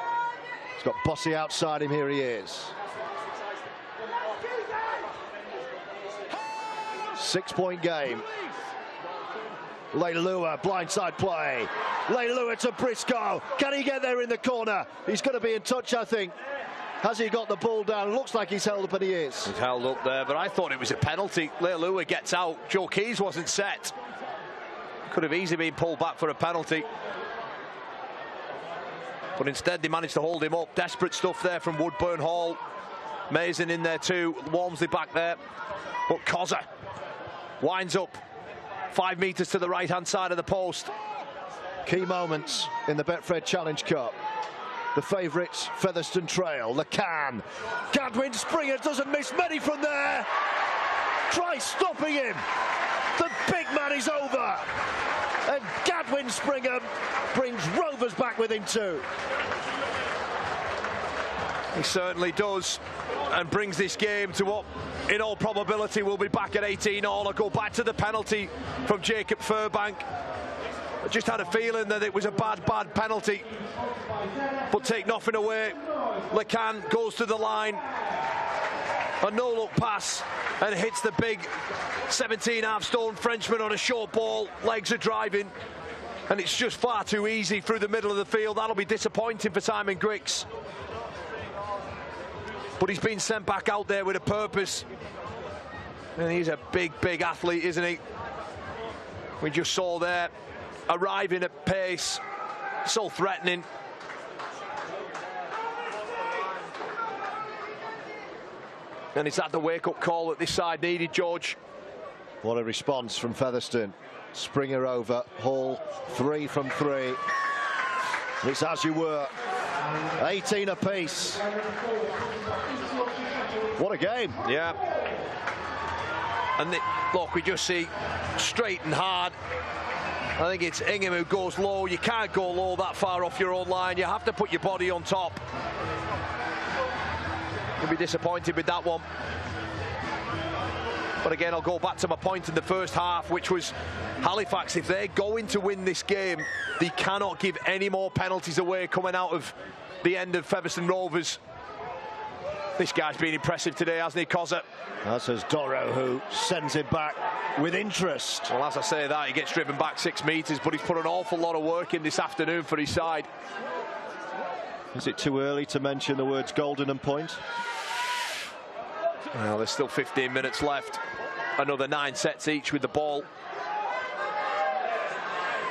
He's got Bossy outside him. Here he is. 6-point game. Leilua, blindside play. Leilua to Briscoe. Can he get there in the corner? He's going to be in touch, I think. Has he got the ball down? Looks like he's held up, and he is. He's held up there, but I thought it was a penalty. Leilua gets out. Joe Keys wasn't set. Could have easily been pulled back for a penalty. But instead they managed to hold him up. Desperate stuff there from Woodburn Hall. Mason in there too. Walmsley back there. But Kozar winds up 5 metres to the right-hand side of the post. Key moments in the Betfred Challenge Cup. The favourites, Featherstone Trail, Lacan. Gadwin Springer doesn't miss many from there. Try stopping him. The big man is over. And Gadwin Springer brings Rovers back within 2. He certainly does, and brings this game to what, in all probability, will be back at 18-all. I'll go back to the penalty from Jacob Fairbank. I just had a feeling that it was a bad penalty. But take nothing away. Lacan goes to the line. A no-look pass and hits the big 17.5-stone Frenchman on a short ball. Legs are driving. And it's just far too easy through the middle of the field. That'll be disappointing for Simon Griggs. But he's been sent back out there with a purpose. And he's a big athlete, isn't he? We just saw there, arriving at pace, so threatening. And is that the wake-up call that this side needed, George? What a response from Featherstone. Springer over, Hall 3 from 3. It's as you were. 18 apiece. What a game. Yeah. And look, we just see straight and hard. I think it's Ingham who goes low. You can't go low that far off your own line. You have to put your body on top. You'll be disappointed with that one. But again, I'll go back to my point in the first half, which was Halifax, if they're going to win this game, they cannot give any more penalties away coming out of the end of Featherstone Rovers. This guy's been impressive today, hasn't he, Kozar? That's as Doro, who sends it back with interest. Well, as I say that, he gets driven back 6 metres, but he's put an awful lot of work in this afternoon for his side. Is it too early to mention the words golden and point? Well, there's still 15 minutes left. Another 9 sets each with the ball.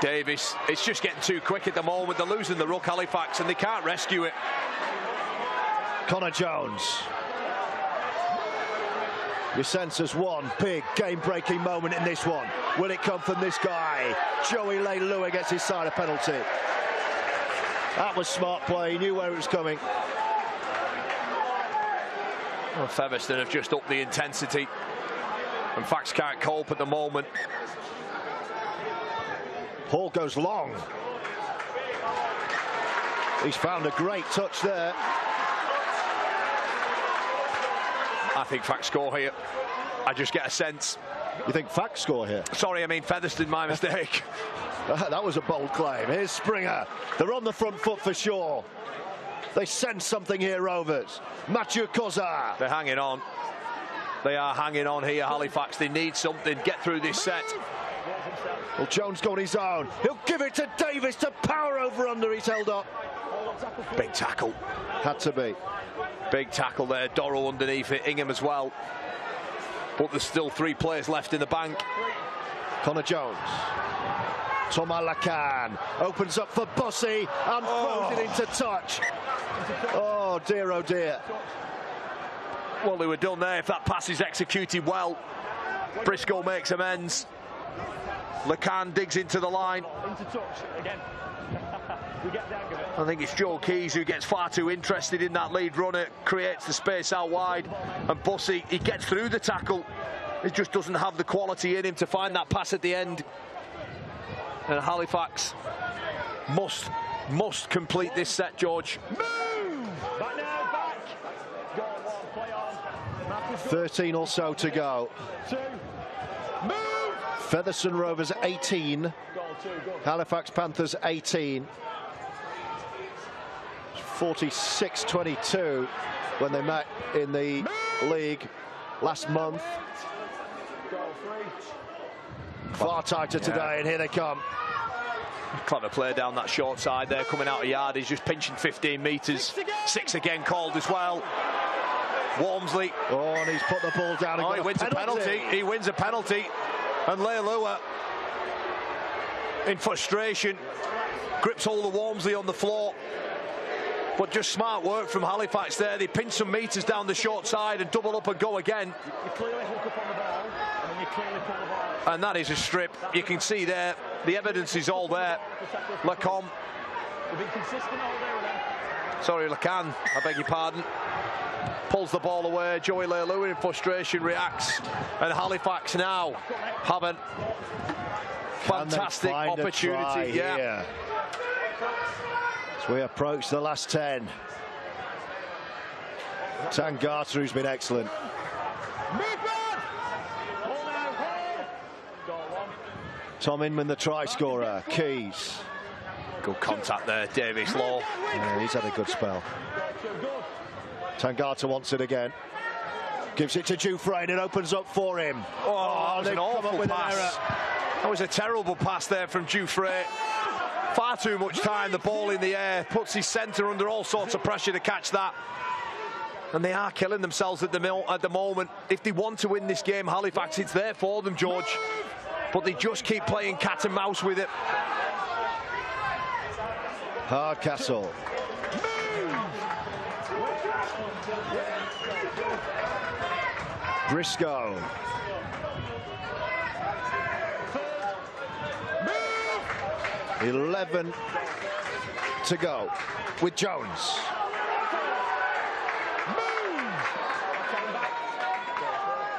Davis, it's just getting too quick at the moment. They're losing the ruck, Halifax, and they can't rescue it. Connor Jones. You sense there's one big game-breaking moment in this one. Will it come from this guy? Joey Leilua gets his side of penalty. That was smart play. He knew where it was coming. Well, Featherstone have just upped the intensity, and Fax can't cope at the moment. Hall goes long. He's found a great touch there. I think Fax score here. I just get a sense. You think Fax score here? Sorry, I mean Featherstone, my mistake. That was a bold claim. Here's Springer. They're on the front foot for sure. They sense something here, Rovers. Mathieu Kozar. They're hanging on. They are hanging on here, Halifax. They need something. Get through this set. Well, Jones got his own. He'll give it to Davis to power over under. He's held up. Big tackle. Had to be. Big tackle there. Dorrow underneath it. Ingham as well. But there's still 3 players left in the bank. Connor Jones. Thomas Lacan opens up for Bussey and throws it into touch. Oh dear, oh dear. Well, they were done there. If that pass is executed well, Briscoe makes amends. Lacan digs into the line. Into touch again. We get the hang of it. I think it's Joe Keys who gets far too interested in that lead runner, creates the space out wide, and Bussey, he gets through the tackle. He just doesn't have the quality in him to find that pass at the end. And Halifax must complete this set, George. Move! Back now, back! Go on, play on. 13 or so to go. 2. Move! Featherstone Rovers 18. Goal 2, go. Halifax Panthers 18. 46-22 when they met in the league last month. Goal 3. Far tighter today, and here they come. Clever play down that short side there, coming out of yard. He's just pinching 15 metres. 6 again called as well. Walmsley. Oh, and he's put the ball down. He wins a penalty. He wins a penalty. And Leilua, in frustration, grips hold of Walmsley on the floor. But just smart work from Halifax there. They pinch some metres down the short side and double up and go again. You clearly hook up on the ball, and then you clearly pull the ball. And that is a strip. You can see there, the evidence is all there. Lacombe. We've been consistent all day with them. Sorry, Lacan, I beg your pardon. Pulls the ball away. Joey Leilua in frustration reacts. And Halifax now have a fantastic opportunity. Yeah. As we approach the last 10. Tangata, who's been excellent. Tom Inman, the try scorer. Keys. Good contact there, Davis Law. Yeah, he's had a good spell. Tangata wants it again. Gives it to Dufresne. It opens up for him. Oh, that was an awful pass. That was a terrible pass there from Dufresne. Far too much time, the ball in the air, puts his centre under all sorts of pressure to catch that. And they are killing themselves at the moment. If they want to win this game, Halifax, it's there for them, George. But they just keep playing cat and mouse with it. Hardcastle. Briscoe. Move. 11 to go with Jones.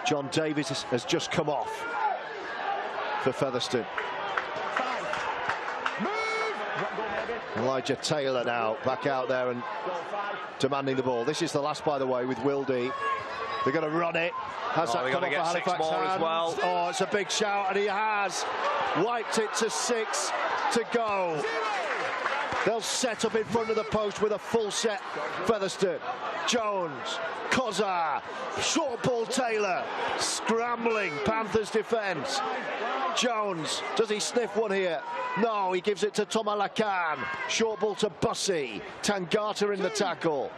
John Davis has just come off for Featherstone. Elijah Taylor now back out there and demanding the ball. This is the last, by the way, with Wildy. They're going to run it. Has that come off for Halifax more as well? Oh, it's a big shout, and he has wiped it to 6 to go. They'll set up in front of the post with a full set. Featherstone, Jones, Kozar, short ball Taylor, scrambling Panthers defence. Jones, does he sniff one here? No, he gives it to Thomas Lacan. Short ball to Bussey. Tangata in the tackle.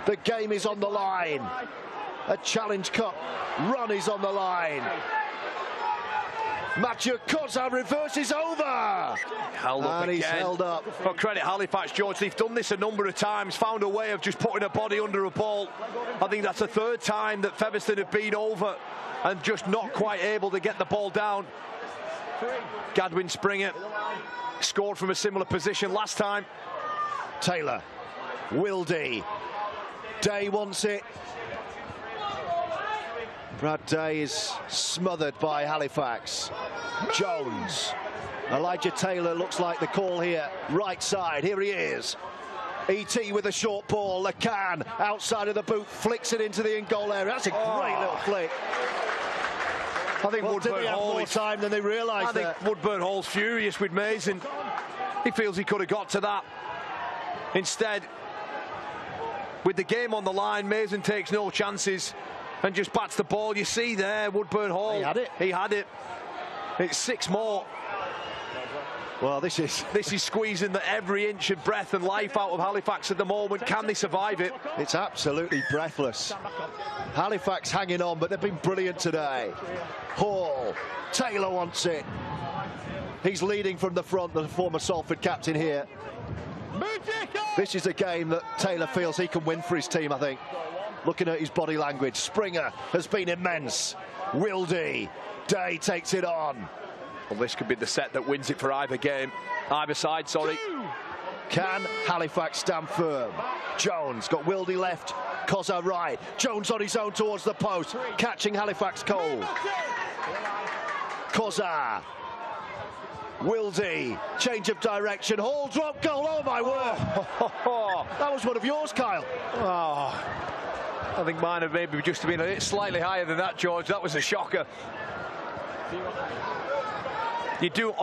The game is on the line. A Challenge Cup run is on the line. Mathieu Koza reverses over. Held up and again. he's held up. Well, credit Halifax, George. They've done this a number of times, found a way of just putting a body under a ball. I think that's the third time that Featherstone have been over and just not quite able to get the ball down. Gadwin Springer scored from a similar position last time. Taylor, Wildy, Day wants it. Brad Day is smothered by Halifax. Jones, Elijah Taylor looks like the call here. Right side, here he is. E.T. with a short ball. Lacan outside of the boot, flicks it into the in-goal area. That's a great little flick. I think Woodburn Hall more time than they realised. I think Woodburn Hall's furious with Mason. He feels he could have got to that. Instead, with the game on the line, Mason takes no chances and just bats the ball. You see there, Woodburn Hall. He had it. He had it. It's 6 more. Well, this is squeezing every inch of breath and life out of Halifax at the moment. Can they survive it? It's absolutely breathless. Halifax hanging on, but they've been brilliant today. Hall, Taylor wants it. He's leading from the front, the former Salford captain here. This is a game that Taylor feels he can win for his team, I think. Looking at his body language, Springer has been immense. Wildy, Day takes it on. Well, this could be the set that wins it for either side, sorry. Can Halifax stand firm? Jones got Wildy left, Koza right. Jones on his own towards the post, catching Halifax cold. Koza, Wildy, change of direction. Hall drop goal. Oh my word! That was one of yours, Kyle. I think mine have maybe just been a bit slightly higher than that, George. That was a shocker. You don't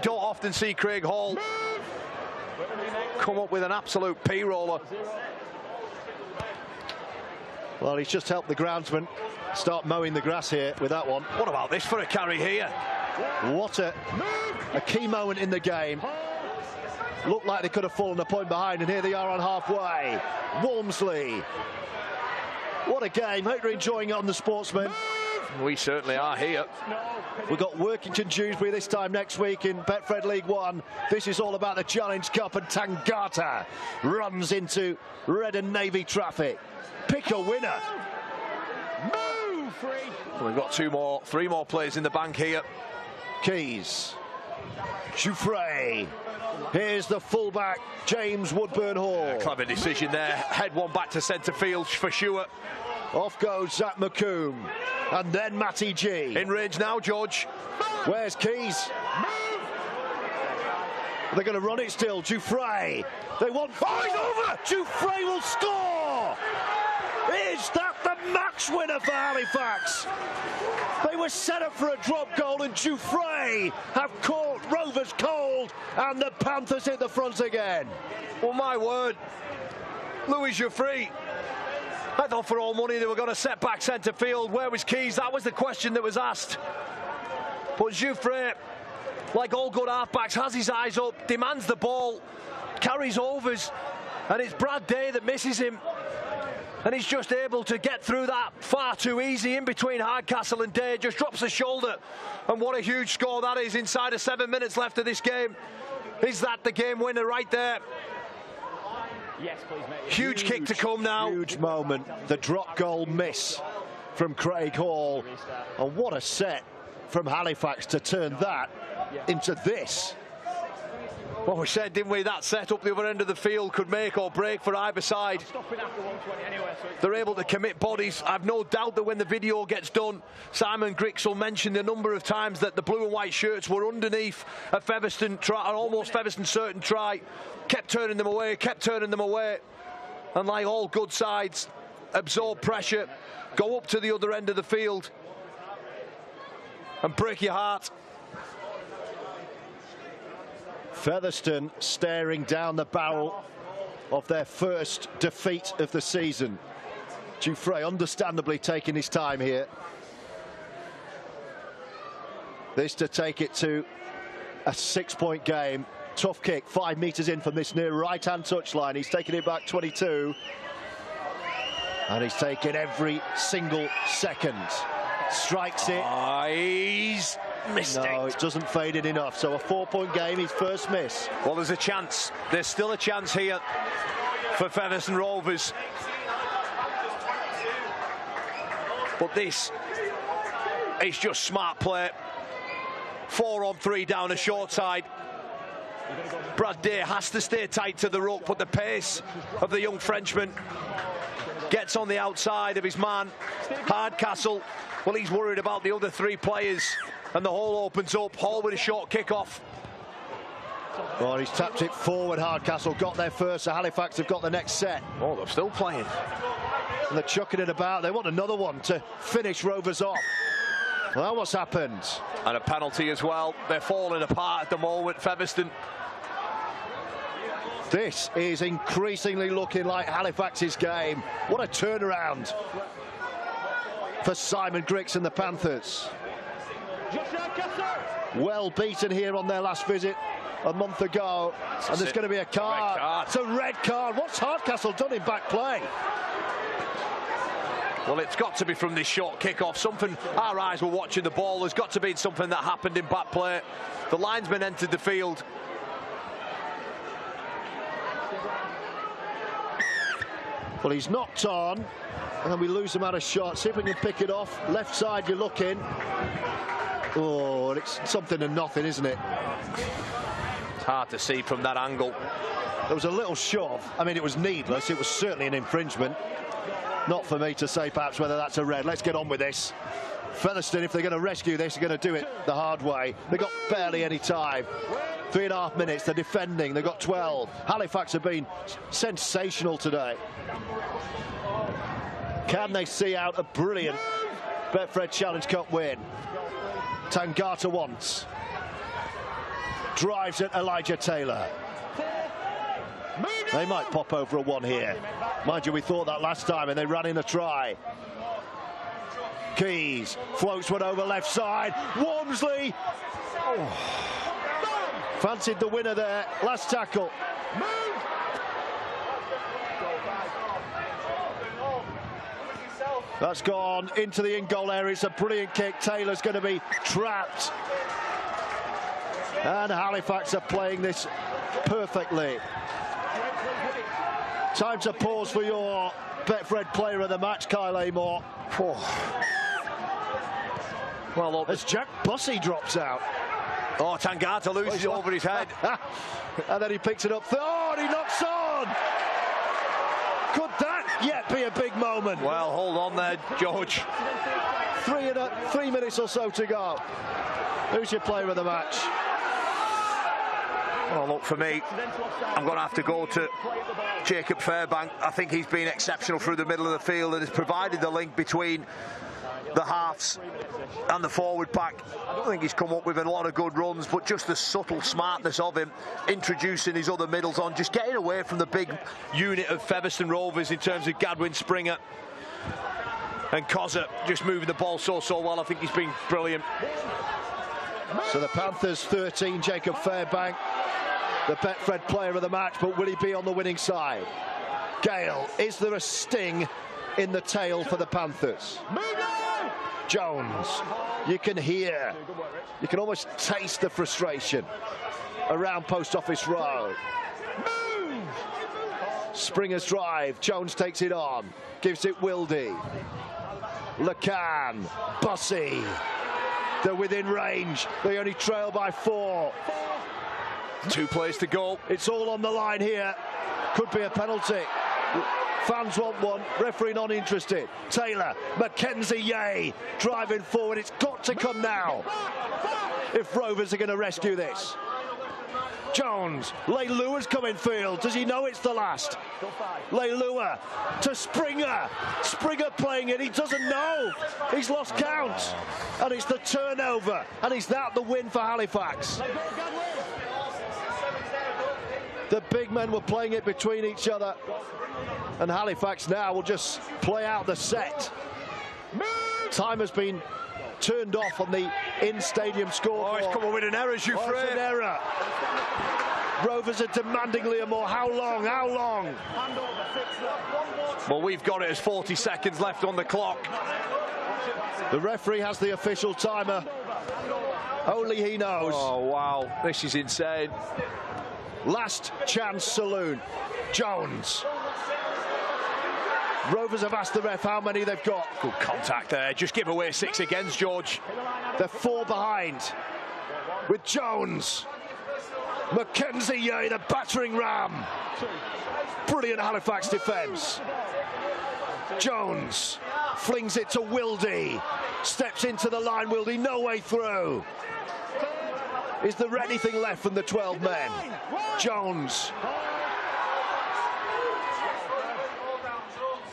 often see Craig Hall come up with an absolute P-roller. Well, he's just helped the groundsman start mowing the grass here with that one. What about this for a carry here? What a key moment in the game. Looked like they could have fallen a point behind, and here they are on halfway. Walmsley. What a game. Hope you're enjoying it on The Sportsman. We certainly are here. We've got Workington Dewsbury this time next week in Betfred League One. This is all about the Challenge Cup, and Tangata runs into red and navy traffic. Pick a winner. Move free. We've got three more players in the bank here. Keys. Jouffre. Here's the fullback, James Woodburn Hall. Clever decision there. Head one back to centre field for sure. Off goes Zach McComb. And then Matty G. In range now, George. Where's Keys? They're going to run it still. Jouffre. They want... Oh, he's over! Jouffre will score! Is that the match winner for Halifax? They were set up for a drop goal, and Jouffre have caught Rovers cold, and the Panthers hit the front again. Well, my word. Louis Jouffre. I thought for all money they were going to set back centre field. Where was Keys? That was the question that was asked. But Jouffre, like all good halfbacks, has his eyes up, demands the ball, carries overs, and it's Brad Day that misses him. And he's just able to get through that far too easy in between Hardcastle and Day. Just drops the shoulder. And what a huge score that is inside of 7 minutes left of this game. Is that the game winner right there? Yes, please, mate. Huge kick to come now. Huge moment. The drop goal miss from Craig Hall. And what a set from Halifax to turn that into this. Well, we said, didn't we, that set up the other end of the field could make or break for either side. They're able to commit bodies. I've no doubt that when the video gets done, Simon Grixel mentioned a number of times that the blue and white shirts were underneath a Featherstone try, an almost Featherstone certain try. Kept turning them away, And like all good sides, absorb pressure, go up to the other end of the field and break your heart. Featherstone staring down the barrel of their first defeat of the season. Jouffre understandably taking his time here. This to take it to a 6-point game. Tough kick, 5 metres in from this near right-hand touchline. He's taking it back 22. And he's taken every single second. Strikes it. He's missed it. No, it doesn't fade it enough. So a 4-point game, his first miss. Well, there's a chance. There's still a chance here for Featherstone Rovers. But this is just smart play. 4-on-3 down a short side. Brad Day has to stay tight to the ruck, but the pace of the young Frenchman gets on the outside of his man, Hardcastle. Well, he's worried about the other 3 players, and the hole opens up. Hall with a short kick-off. Well, he's tapped it forward. Hardcastle got there first, so Halifax have got the next set. Oh, they're still playing. And they're chucking it about. They want another one to finish Rovers off. Well, what's happened? And a penalty as well. They're falling apart at the moment, Featherstone. This is increasingly looking like Halifax's game. What a turnaround for Simon Griggs and the Panthers. Well beaten here on their last visit a month ago. And there's going to be a card. It's a red card. What's Hardcastle done in back play? Well, it's got to be from this short kick-off. Something, our eyes were watching the ball. There's got to be something that happened in back play. The linesman entered the field. Well, he's knocked on, and then we lose him out of shot. See if we can pick it off. Left side, you're looking. Oh, it's something to nothing, isn't it? It's hard to see from that angle. There was a little shove. I mean, it was needless. It was certainly an infringement. Not for me to say, perhaps, whether that's a red. Let's get on with this. Featherstone, if they're going to rescue this, are going to do it the hard way. They've got barely any time. 3.5 minutes, they're defending, they've got 12. Halifax have been sensational today. Can they see out a brilliant Betfred Challenge Cup win? Tangata once. Drives at Elijah Taylor. They might pop over a 1 here. Mind you, we thought that last time and they ran in a try. Keys floats one over left side. Walmsley. Oh. Fancied the winner there. Last tackle. That's gone into the in-goal area. It's a brilliant kick. Taylor's going to be trapped. And Halifax are playing this perfectly. Time to pause for your Betfred player of the match, Kyle Amor. Well, as Jack Bussey drops out. Oh, Tangata loses it over his head. And then he picks it up. Oh, and he knocks on. Could that yet be a big moment? Well, hold on there, George. 3 minutes or so to go. Who's your player of the match? Well, look, for me, I'm going to have to go to Jacob Fairbank. I think he's been exceptional through the middle of the field and has provided the link between the halves and the forward pack. I don't think he's come up with a lot of good runs, but just the subtle smartness of him, introducing his other middles on, just getting away from the big unit of Featherstone Rovers in terms of Gadwin, Springer and Cozza, just moving the ball so well. I think he's been brilliant. So the Panthers 13, Jacob Fairbank, the Betfred player of the match, but will he be on the winning side? Gale, is there a sting in the tail for the Panthers? Jones, you can hear, you can almost taste the frustration around Post Office Road. Springer's drive, Jones takes it on, gives it Wildy. Lacan, Bussey, they're within range, they only trail by 4. 2 plays to go. It's all on the line here. Could be a penalty. Fans want one. Referee not interested. Taylor, Mackenzie Yeh driving forward. It's got to come now if Rovers are going to rescue this. Jones, Leilua's coming field. Does he know it's the last? Leilua to Springer. Springer playing it. He doesn't know. He's lost count. And it's the turnover. And is that the win for Halifax? The big men were playing it between each other. And Halifax now will just play out the set. Time has been turned off on the in-stadium scoreboard. Oh, he's come up with an error, Jouffret. Oh, it's an error. Rovers are demanding Liam Moore. How long? How long? Well, we've got it as 40 seconds left on the clock. The referee has the official timer. Only he knows. Oh, wow. This is insane. Last chance saloon. Jones. Rovers have asked the ref how many they've got. Good contact there. Just give away 6 against, George. They're 4 behind. With Jones. Mackenzie Yeh, the battering ram. Brilliant Halifax defence. Jones flings it to Wildy. Steps into the line, Wildy, no way through. Is there anything left from the 12 men? Jones.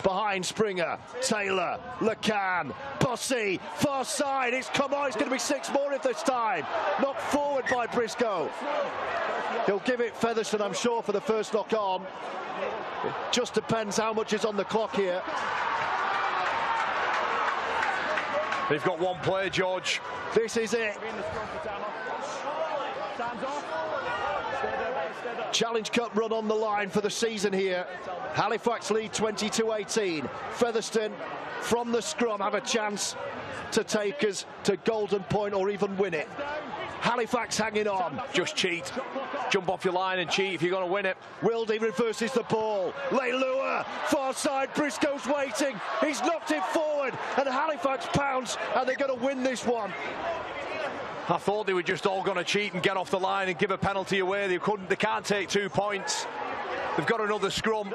Behind Springer, Taylor, Lacan, Bossy, far side, it's come on, it's going to be 6 more at this time. Knocked forward by Briscoe. He'll give it Featherstone, I'm sure, for the first knock on. It just depends how much is on the clock here. They've got 1 play, George. This is it. Challenge Cup run on the line for the season here. Halifax lead 22-18. Featherstone from the scrum have a chance to take us to Golden Point or even win it. Halifax hanging on. Just cheat. Jump off your line and cheat if you're going to win it. Wildy reverses the ball. Leilua, far side, Briscoe's waiting. He's knocked it forward and Halifax pounds and they're going to win this one. I thought they were just all going to cheat and get off the line and give a penalty away. They couldn't. They can't take 2 points. They've got another scrum.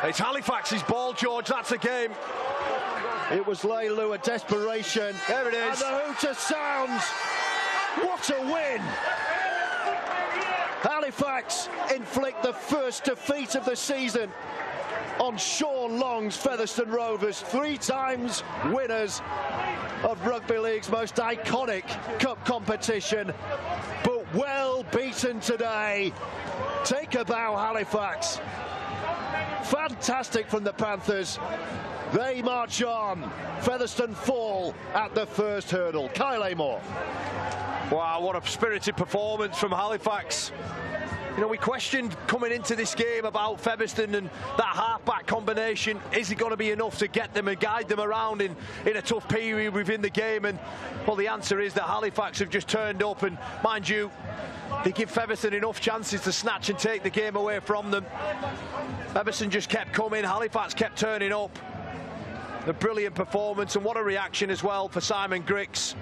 It's Halifax's ball, George. That's the game. It was Leilua, desperation. There it is. And the hooter sounds. What a win! Halifax inflict the first defeat of the season on Sean Long's Featherstone Rovers, 3 times winners of Rugby League's most iconic cup competition, but well beaten today. Take a bow, Halifax. Fantastic from the Panthers. They march on. Featherstone fall at the first hurdle. Kyle Amor. Wow, what a spirited performance from Halifax. You know, we questioned coming into this game about Featherstone and that half-back combination. Is it going to be enough to get them and guide them around in a tough period within the game? And, well, the answer is that Halifax have just turned up. And, mind you, they give Featherstone enough chances to snatch and take the game away from them. Featherstone just kept coming. Halifax kept turning up. A brilliant performance, and what a reaction as well for Simon Grix.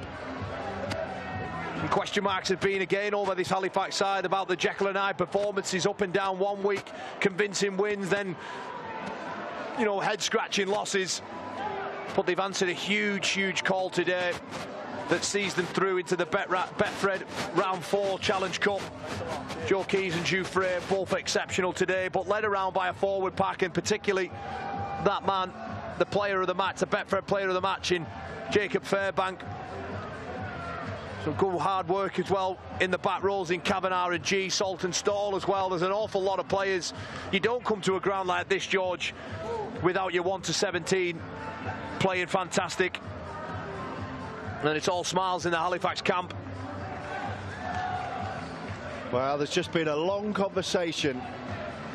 And question marks have been again over this Halifax side about the Jekyll and Hyde performances, up and down one week, convincing wins, then, you know, head-scratching losses. But they've answered a huge call today that sees them through into the Betfred Round 4 Challenge Cup. Joe Keys and Jouffre both exceptional today, but led around by a forward pack, and particularly that man, the player of the match, the Betfred player of the match in Jacob Fairbank. Some good hard work as well in the back rows in Kavanagh and G, Salt and Stall as well. There's an awful lot of players. You don't come to a ground like this, George, without your 1 to 17 playing fantastic. And it's all smiles in the Halifax camp. Well, there's just been a long conversation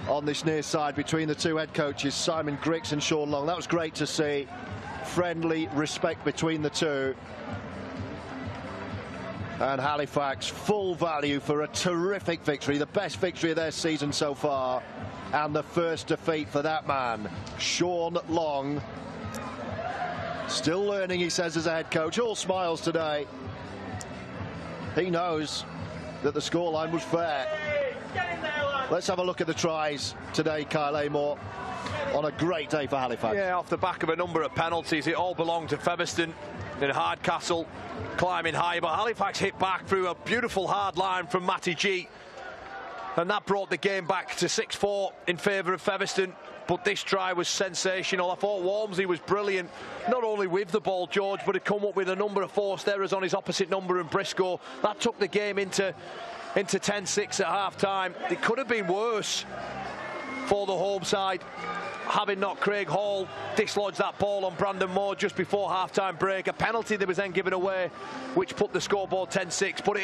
on this near side between the 2 head coaches, Simon Grix and Sean Long. That was great to see. Friendly respect between the 2. And Halifax full value for a terrific victory, the best victory of their season so far, and the first defeat for that man, Sean Long. Still learning, he says, as a head coach. All smiles today. He knows that the scoreline was fair. Let's have a look at the tries today, Kyle Amor, on a great day for Halifax. Yeah, off the back of a number of penalties. It all belonged to Featherstone. And Hardcastle climbing high, but Halifax hit back through a beautiful hard line from Matty G, and that brought the game back to 6-4 in favour of Featherstone. But this try was sensational. I thought Walmsley was brilliant, not only with the ball, George, but had come up with a number of forced errors on his opposite number, and Briscoe. That took the game into 10-6 at half-time. It could have been worse for the home side, having not Craig Hall dislodge that ball on Brandon Moore just before half-time break. A penalty that was then given away, which put the scoreboard 10-6. But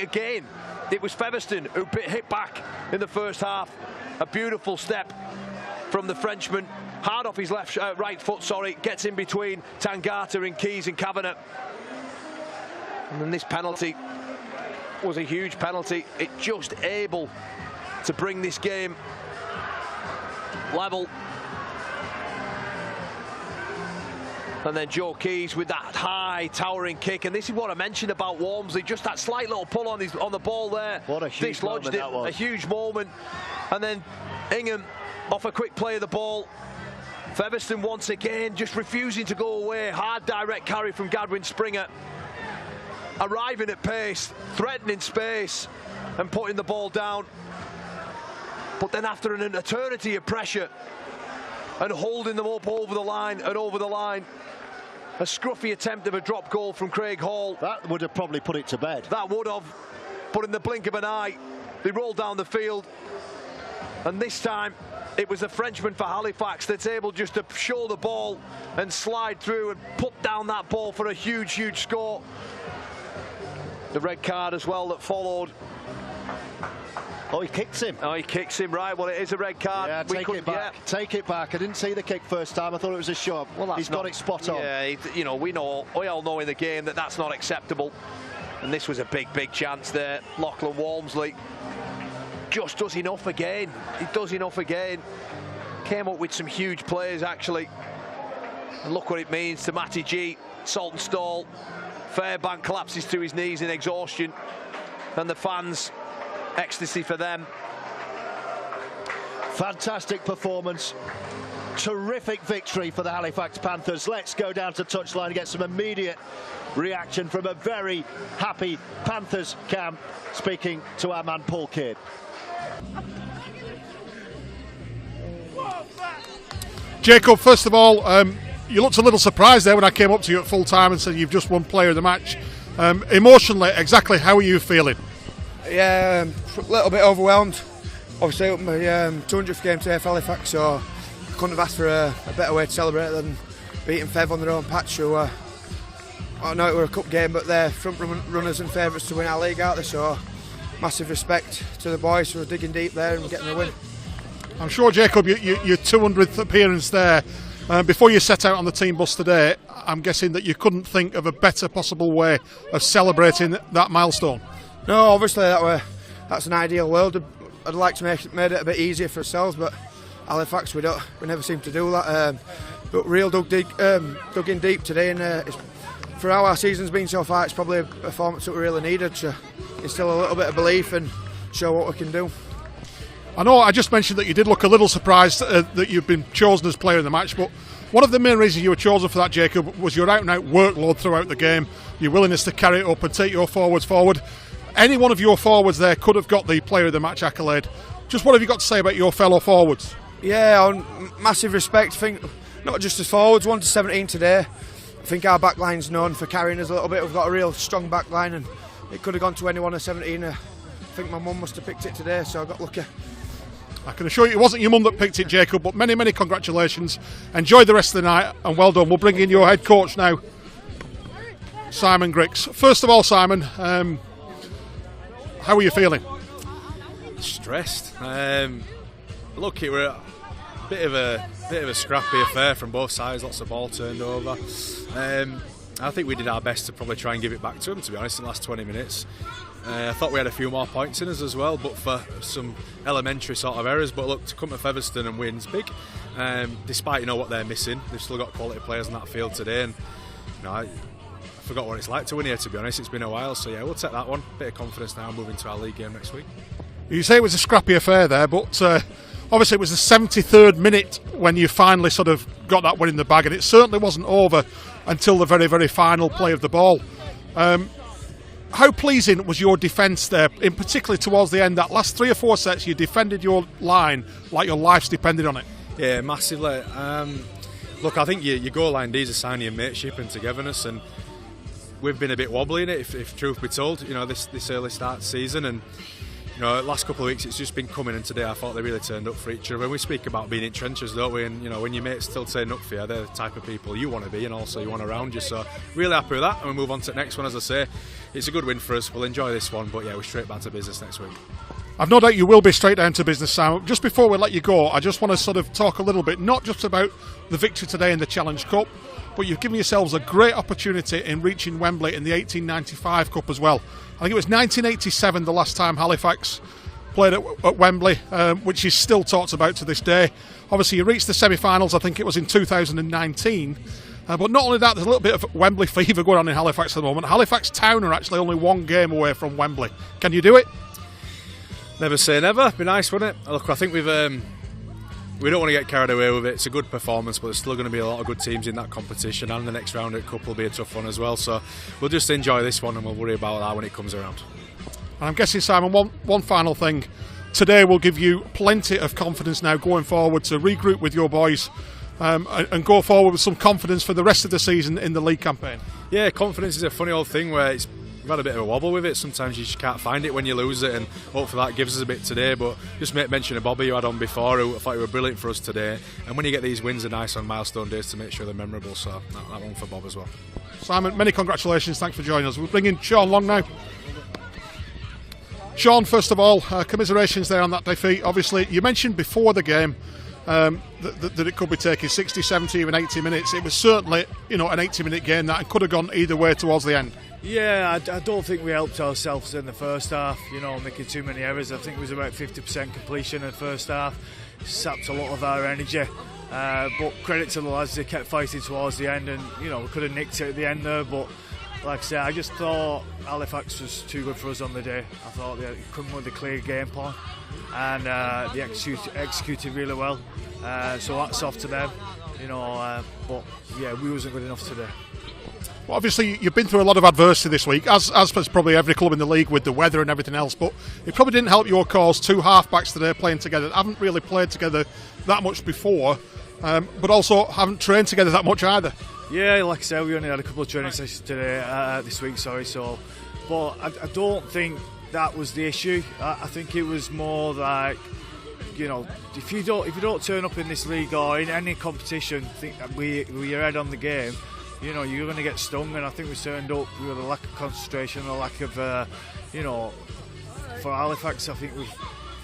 it was Featherstone who hit back in the first half. A beautiful step from the Frenchman, hard off his right foot, gets in between Tangata and Keys and Kavanagh. And then this penalty was a huge penalty. It just able to bring this game level. And then Joe Keys with that high towering kick, and this is what I mentioned about Walmsley, just that slight little pull on the ball there. What a huge moment that was. A huge moment. And then Ingham off a quick play of the ball. Featherstone once again just refusing to go away. Hard direct carry from Gadwin Springer. Arriving at pace, threatening space and putting the ball down. But then after an eternity of pressure and holding them up over the line and over the line, a scruffy attempt of a drop goal from Craig Hall. That would have probably put it to bed. That would have, but in the blink of an eye, they rolled down the field. And this time, it was the Frenchman for Halifax that's able just to show the ball and slide through and put down that ball for a huge, huge score. The red card as well that followed. Oh, he kicks him. Oh, he kicks him, right. Well, it is a red card. Yeah, take it back. Yeah. Take it back. I didn't see the kick first time. I thought it was a shove. Well, he's got it spot on. Yeah, we all know in the game that that's not acceptable. And this was a big, big chance there. Lachlan Walmsley just does enough again. He does enough again. Came up with some huge plays, actually. And look what it means to Matty G. Saltonstall. Fairbank collapses to his knees in exhaustion. And the fans, ecstasy for them. Fantastic performance. Terrific victory for the Halifax Panthers. Let's go down to touchline and get some immediate reaction from a very happy Panthers camp, speaking to our man Paul Kidd. Jacob, first of all, you looked a little surprised there when I came up to you at full time and said you've just won player of the match. Emotionally, exactly how are you feeling? Yeah, a little bit overwhelmed. Obviously, my 200th game today for Halifax, so I couldn't have asked for a better way to celebrate than beating Fev on their own patch. Who, I know it were a cup game, but they're front runners and favourites to win our league, aren't they? So massive respect to the boys who are digging deep there and getting the win. I'm sure, Jacob, your 200th appearance there. Before you set out on the team bus today, I'm guessing that you couldn't think of a better possible way of celebrating that milestone. No, obviously that's an ideal world. I'd like to make it a bit easier for ourselves, but Halifax we never seem to do that. But real dug in deep today, and for how our season's been so far, it's probably a performance that we really needed to instill a little bit of belief and show what we can do. I know I just mentioned that you did look a little surprised that you've been chosen as player of the match, but one of the main reasons you were chosen for that, Jacob, was your out-and-out workload throughout the game, your willingness to carry it up and take your forwards forward. Any one of your forwards there could have got the player of the match accolade. Just what have you got to say about your fellow forwards? Yeah, massive respect. I think not just as forwards, 1 to 17 today. I think our backline's known for carrying us a little bit. We've got a real strong backline, and it could have gone to anyone at 17. I think my mum must have picked it today, so I got lucky. I can assure you it wasn't your mum that picked it, Jacob, but many, many congratulations. Enjoy the rest of the night, and well done. We'll bring in your head coach now, Simon Grix. First of all, Simon, how are you feeling? Stressed. Look, it were a bit of a scrappy affair from both sides. Lots of ball turned over. I think we did our best to probably try and give it back to them, to be honest, in the last 20 minutes. I thought we had a few more points in us as well, but for some elementary sort of errors. But look, to come to Featherstone and win's big. Despite what they're missing, they've still got quality players on that field today, and I forgot what it's like to win here, to be honest. It's been a while, so yeah, we'll take that one. Bit of confidence now moving to our league game next week. You say it was a scrappy affair there, but obviously it was the 73rd minute when you finally sort of got that win in the bag, and it certainly wasn't over until the very, very final play of the ball. How pleasing was your defence there, in particular towards the end? That last 3 or 4 sets, you defended your line like your life's depended on it. Yeah, massively. Look, I think your goal line D's a sign of your mateship and togetherness, and we've been a bit wobbly in it, if truth be told, this early start season, and last couple of weeks it's just been coming, and today I thought they really turned up for each other. When we speak about being in trenches, don't we, and when your mate's still turning up for you, they're the type of people you want to be and also you want around you, so really happy with that, and we move on to the next one. As I say, it's a good win for us. We'll enjoy this one, but yeah, we're straight back to business next week. I've no doubt you will be straight down to business, Sam. Just before we let you go, I just want to sort of talk a little bit, not just about the victory today in the Challenge Cup, but you've given yourselves a great opportunity in reaching Wembley in the 1895 Cup as well. I think it was 1987 the last time Halifax played at Wembley, which is still talked about to this day. Obviously, you reached the semi-finals, I think it was in 2019. But not only that, there's a little bit of Wembley fever going on in Halifax at the moment. Halifax Town are actually only one game away from Wembley. Can you do it? Never say never. Be nice, wouldn't it? Look, I think we don't want to get carried away with it. It's a good performance, but there's still going to be a lot of good teams in that competition, and the next round at Cup will be a tough one as well. So we'll just enjoy this one, and we'll worry about that when it comes around. And I'm guessing, Simon, one final thing. Today will give you plenty of confidence now going forward to regroup with your boys and go forward with some confidence for the rest of the season in the league campaign. Yeah, confidence is a funny old thing where we've had a bit of a wobble with it. Sometimes you just can't find it when you lose it, and hopefully that gives us a bit today. But just make mention of Bobby, you had on before, who I thought he were brilliant for us today. And when you get these wins, they're nice on milestone days to make sure they're memorable. So that one for Bob as well. Simon, many congratulations. Thanks for joining us. We'll bring in Sean Long now. Sean, first of all, commiserations there on that defeat. Obviously, you mentioned before the game that it could be taking 60, 70, even 80 minutes. It was certainly, an 80-minute game that could have gone either way towards the end. Yeah, I don't think we helped ourselves in the first half, making too many errors. I think it was about 50% completion in the first half. Sapped a lot of our energy. But credit to the lads, they kept fighting towards the end, and, we could have nicked it at the end there, but like I said, I just thought Halifax was too good for us on the day. I thought they come with a clear game plan, and they executed really well. So that's off to them, but yeah, we wasn't good enough today. Well, obviously, you've been through a lot of adversity this week, as has probably every club in the league with the weather and everything else, but it probably didn't help your cause. Two half-backs today playing together that haven't really played together that much before, but also haven't trained together that much either. Yeah, like I said, we only had a couple of training sessions today, this week, but I don't think that was the issue. I think it was more like, if you don't turn up in this league or in any competition, think that we're ahead on the game, you're going to get stung. And I think we turned up with a lack of concentration, a lack of, for Halifax, I think we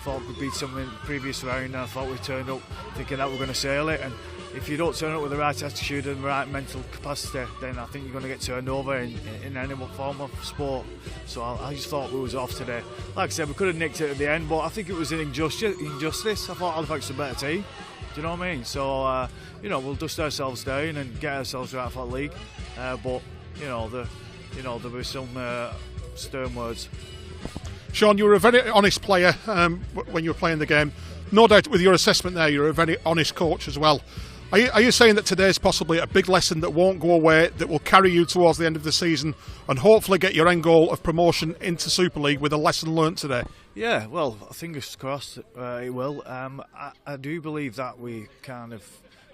thought we'd beat them in the previous round, and I thought we turned up thinking that we're going to sail it. And if you don't turn up with the right attitude and the right mental capacity, then I think you're going to get turned over in any form of sport. So I just thought we was off today. Like I said, we could have nicked it at the end, but I think it was an injustice. I thought Halifax was a better team. Do you know what I mean? So, we'll dust ourselves down and get ourselves right for the league. But, there were some stern words. Sean, you were a very honest player when you were playing the game. No doubt with your assessment there, you're a very honest coach as well. Are you saying that today's possibly a big lesson that won't go away, that will carry you towards the end of the season and hopefully get your end goal of promotion into Super League with a lesson learnt today? Yeah, well, fingers crossed it will. I do believe that we kind of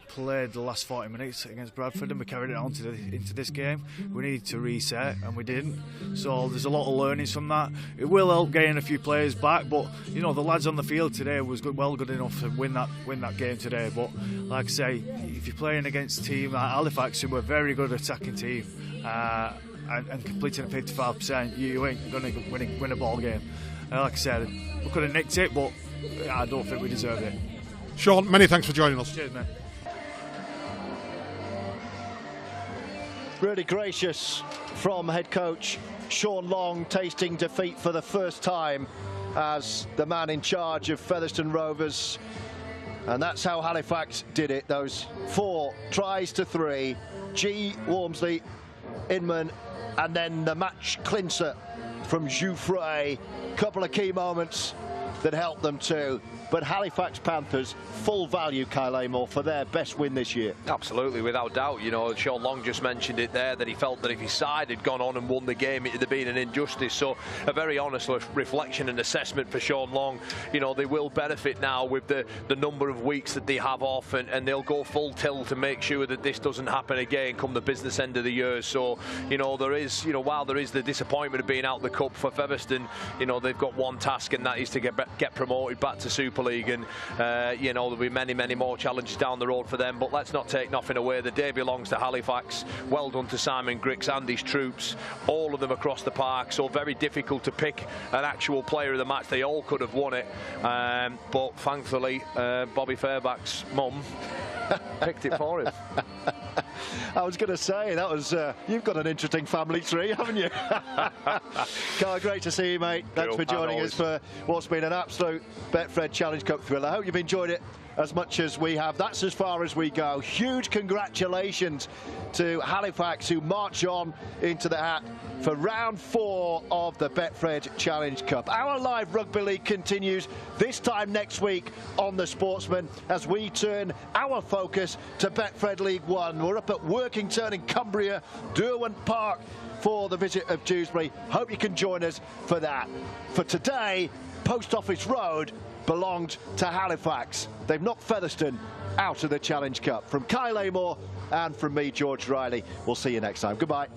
played the last 40 minutes against Bradford and we carried it on into this game. We needed to reset and we didn't. So there's a lot of learnings from that. It will help getting a few players back, but the lads on the field today was good enough to win that game today. But like I say, if you're playing against a team like Halifax, who were a very good attacking team, and completing at 55%, you ain't going to win a ball game. Like I said, we could have nicked it, but I don't think we deserved it. Sean, many thanks for joining us. Cheers, man. Really gracious from head coach Sean Long, tasting defeat for the first time as the man in charge of Featherstone Rovers. And that's how Halifax did it. Those 4 tries to 3. G. Wormsley, Inman, and then the match clincher from Jouffre. Couple of key moments that helped them too. But Halifax Panthers, full value, Kyle Amor, for their best win this year. Absolutely, without doubt. Sean Long just mentioned it there, that he felt that if his side had gone on and won the game, it would have been an injustice. So a very honest reflection and assessment for Sean Long. They will benefit now with the number of weeks that they have off, and they'll go full tilt to make sure that this doesn't happen again come the business end of the year. So, there is, while there is the disappointment of being out of the cup for Featherstone, they've got one task, and that is to get get promoted back to Super League, and you know, there'll be many more challenges down the road for them. But let's not take nothing away. The day belongs to Halifax. Well done to Simon Griggs and his troops, all of them across the park. So very difficult to pick an actual player of the match. They all could have won it, but thankfully Bobby Fairback's mum picked it for him. I was going to say, that was you've got an interesting family tree, haven't you? Carl, great to see you, mate. Thanks for joining us for what's been an absolute Betfred Challenge Cup thrill. I hope you've enjoyed it as much as we have. That's as far as we go. Huge congratulations to Halifax, who march on into the hat for round 4 of the Betfred Challenge Cup. Our live rugby league continues this time next week on The Sportsman as we turn our focus to Betfred League 1. We're up at Workington in Cumbria, Derwent Park for the visit of Dewsbury. Hope you can join us for that. For today, Post Office Road belonged to Halifax. They've knocked Featherstone out of the Challenge Cup. From Kyle Amor and from me, George Riley, we'll see you next time. Goodbye.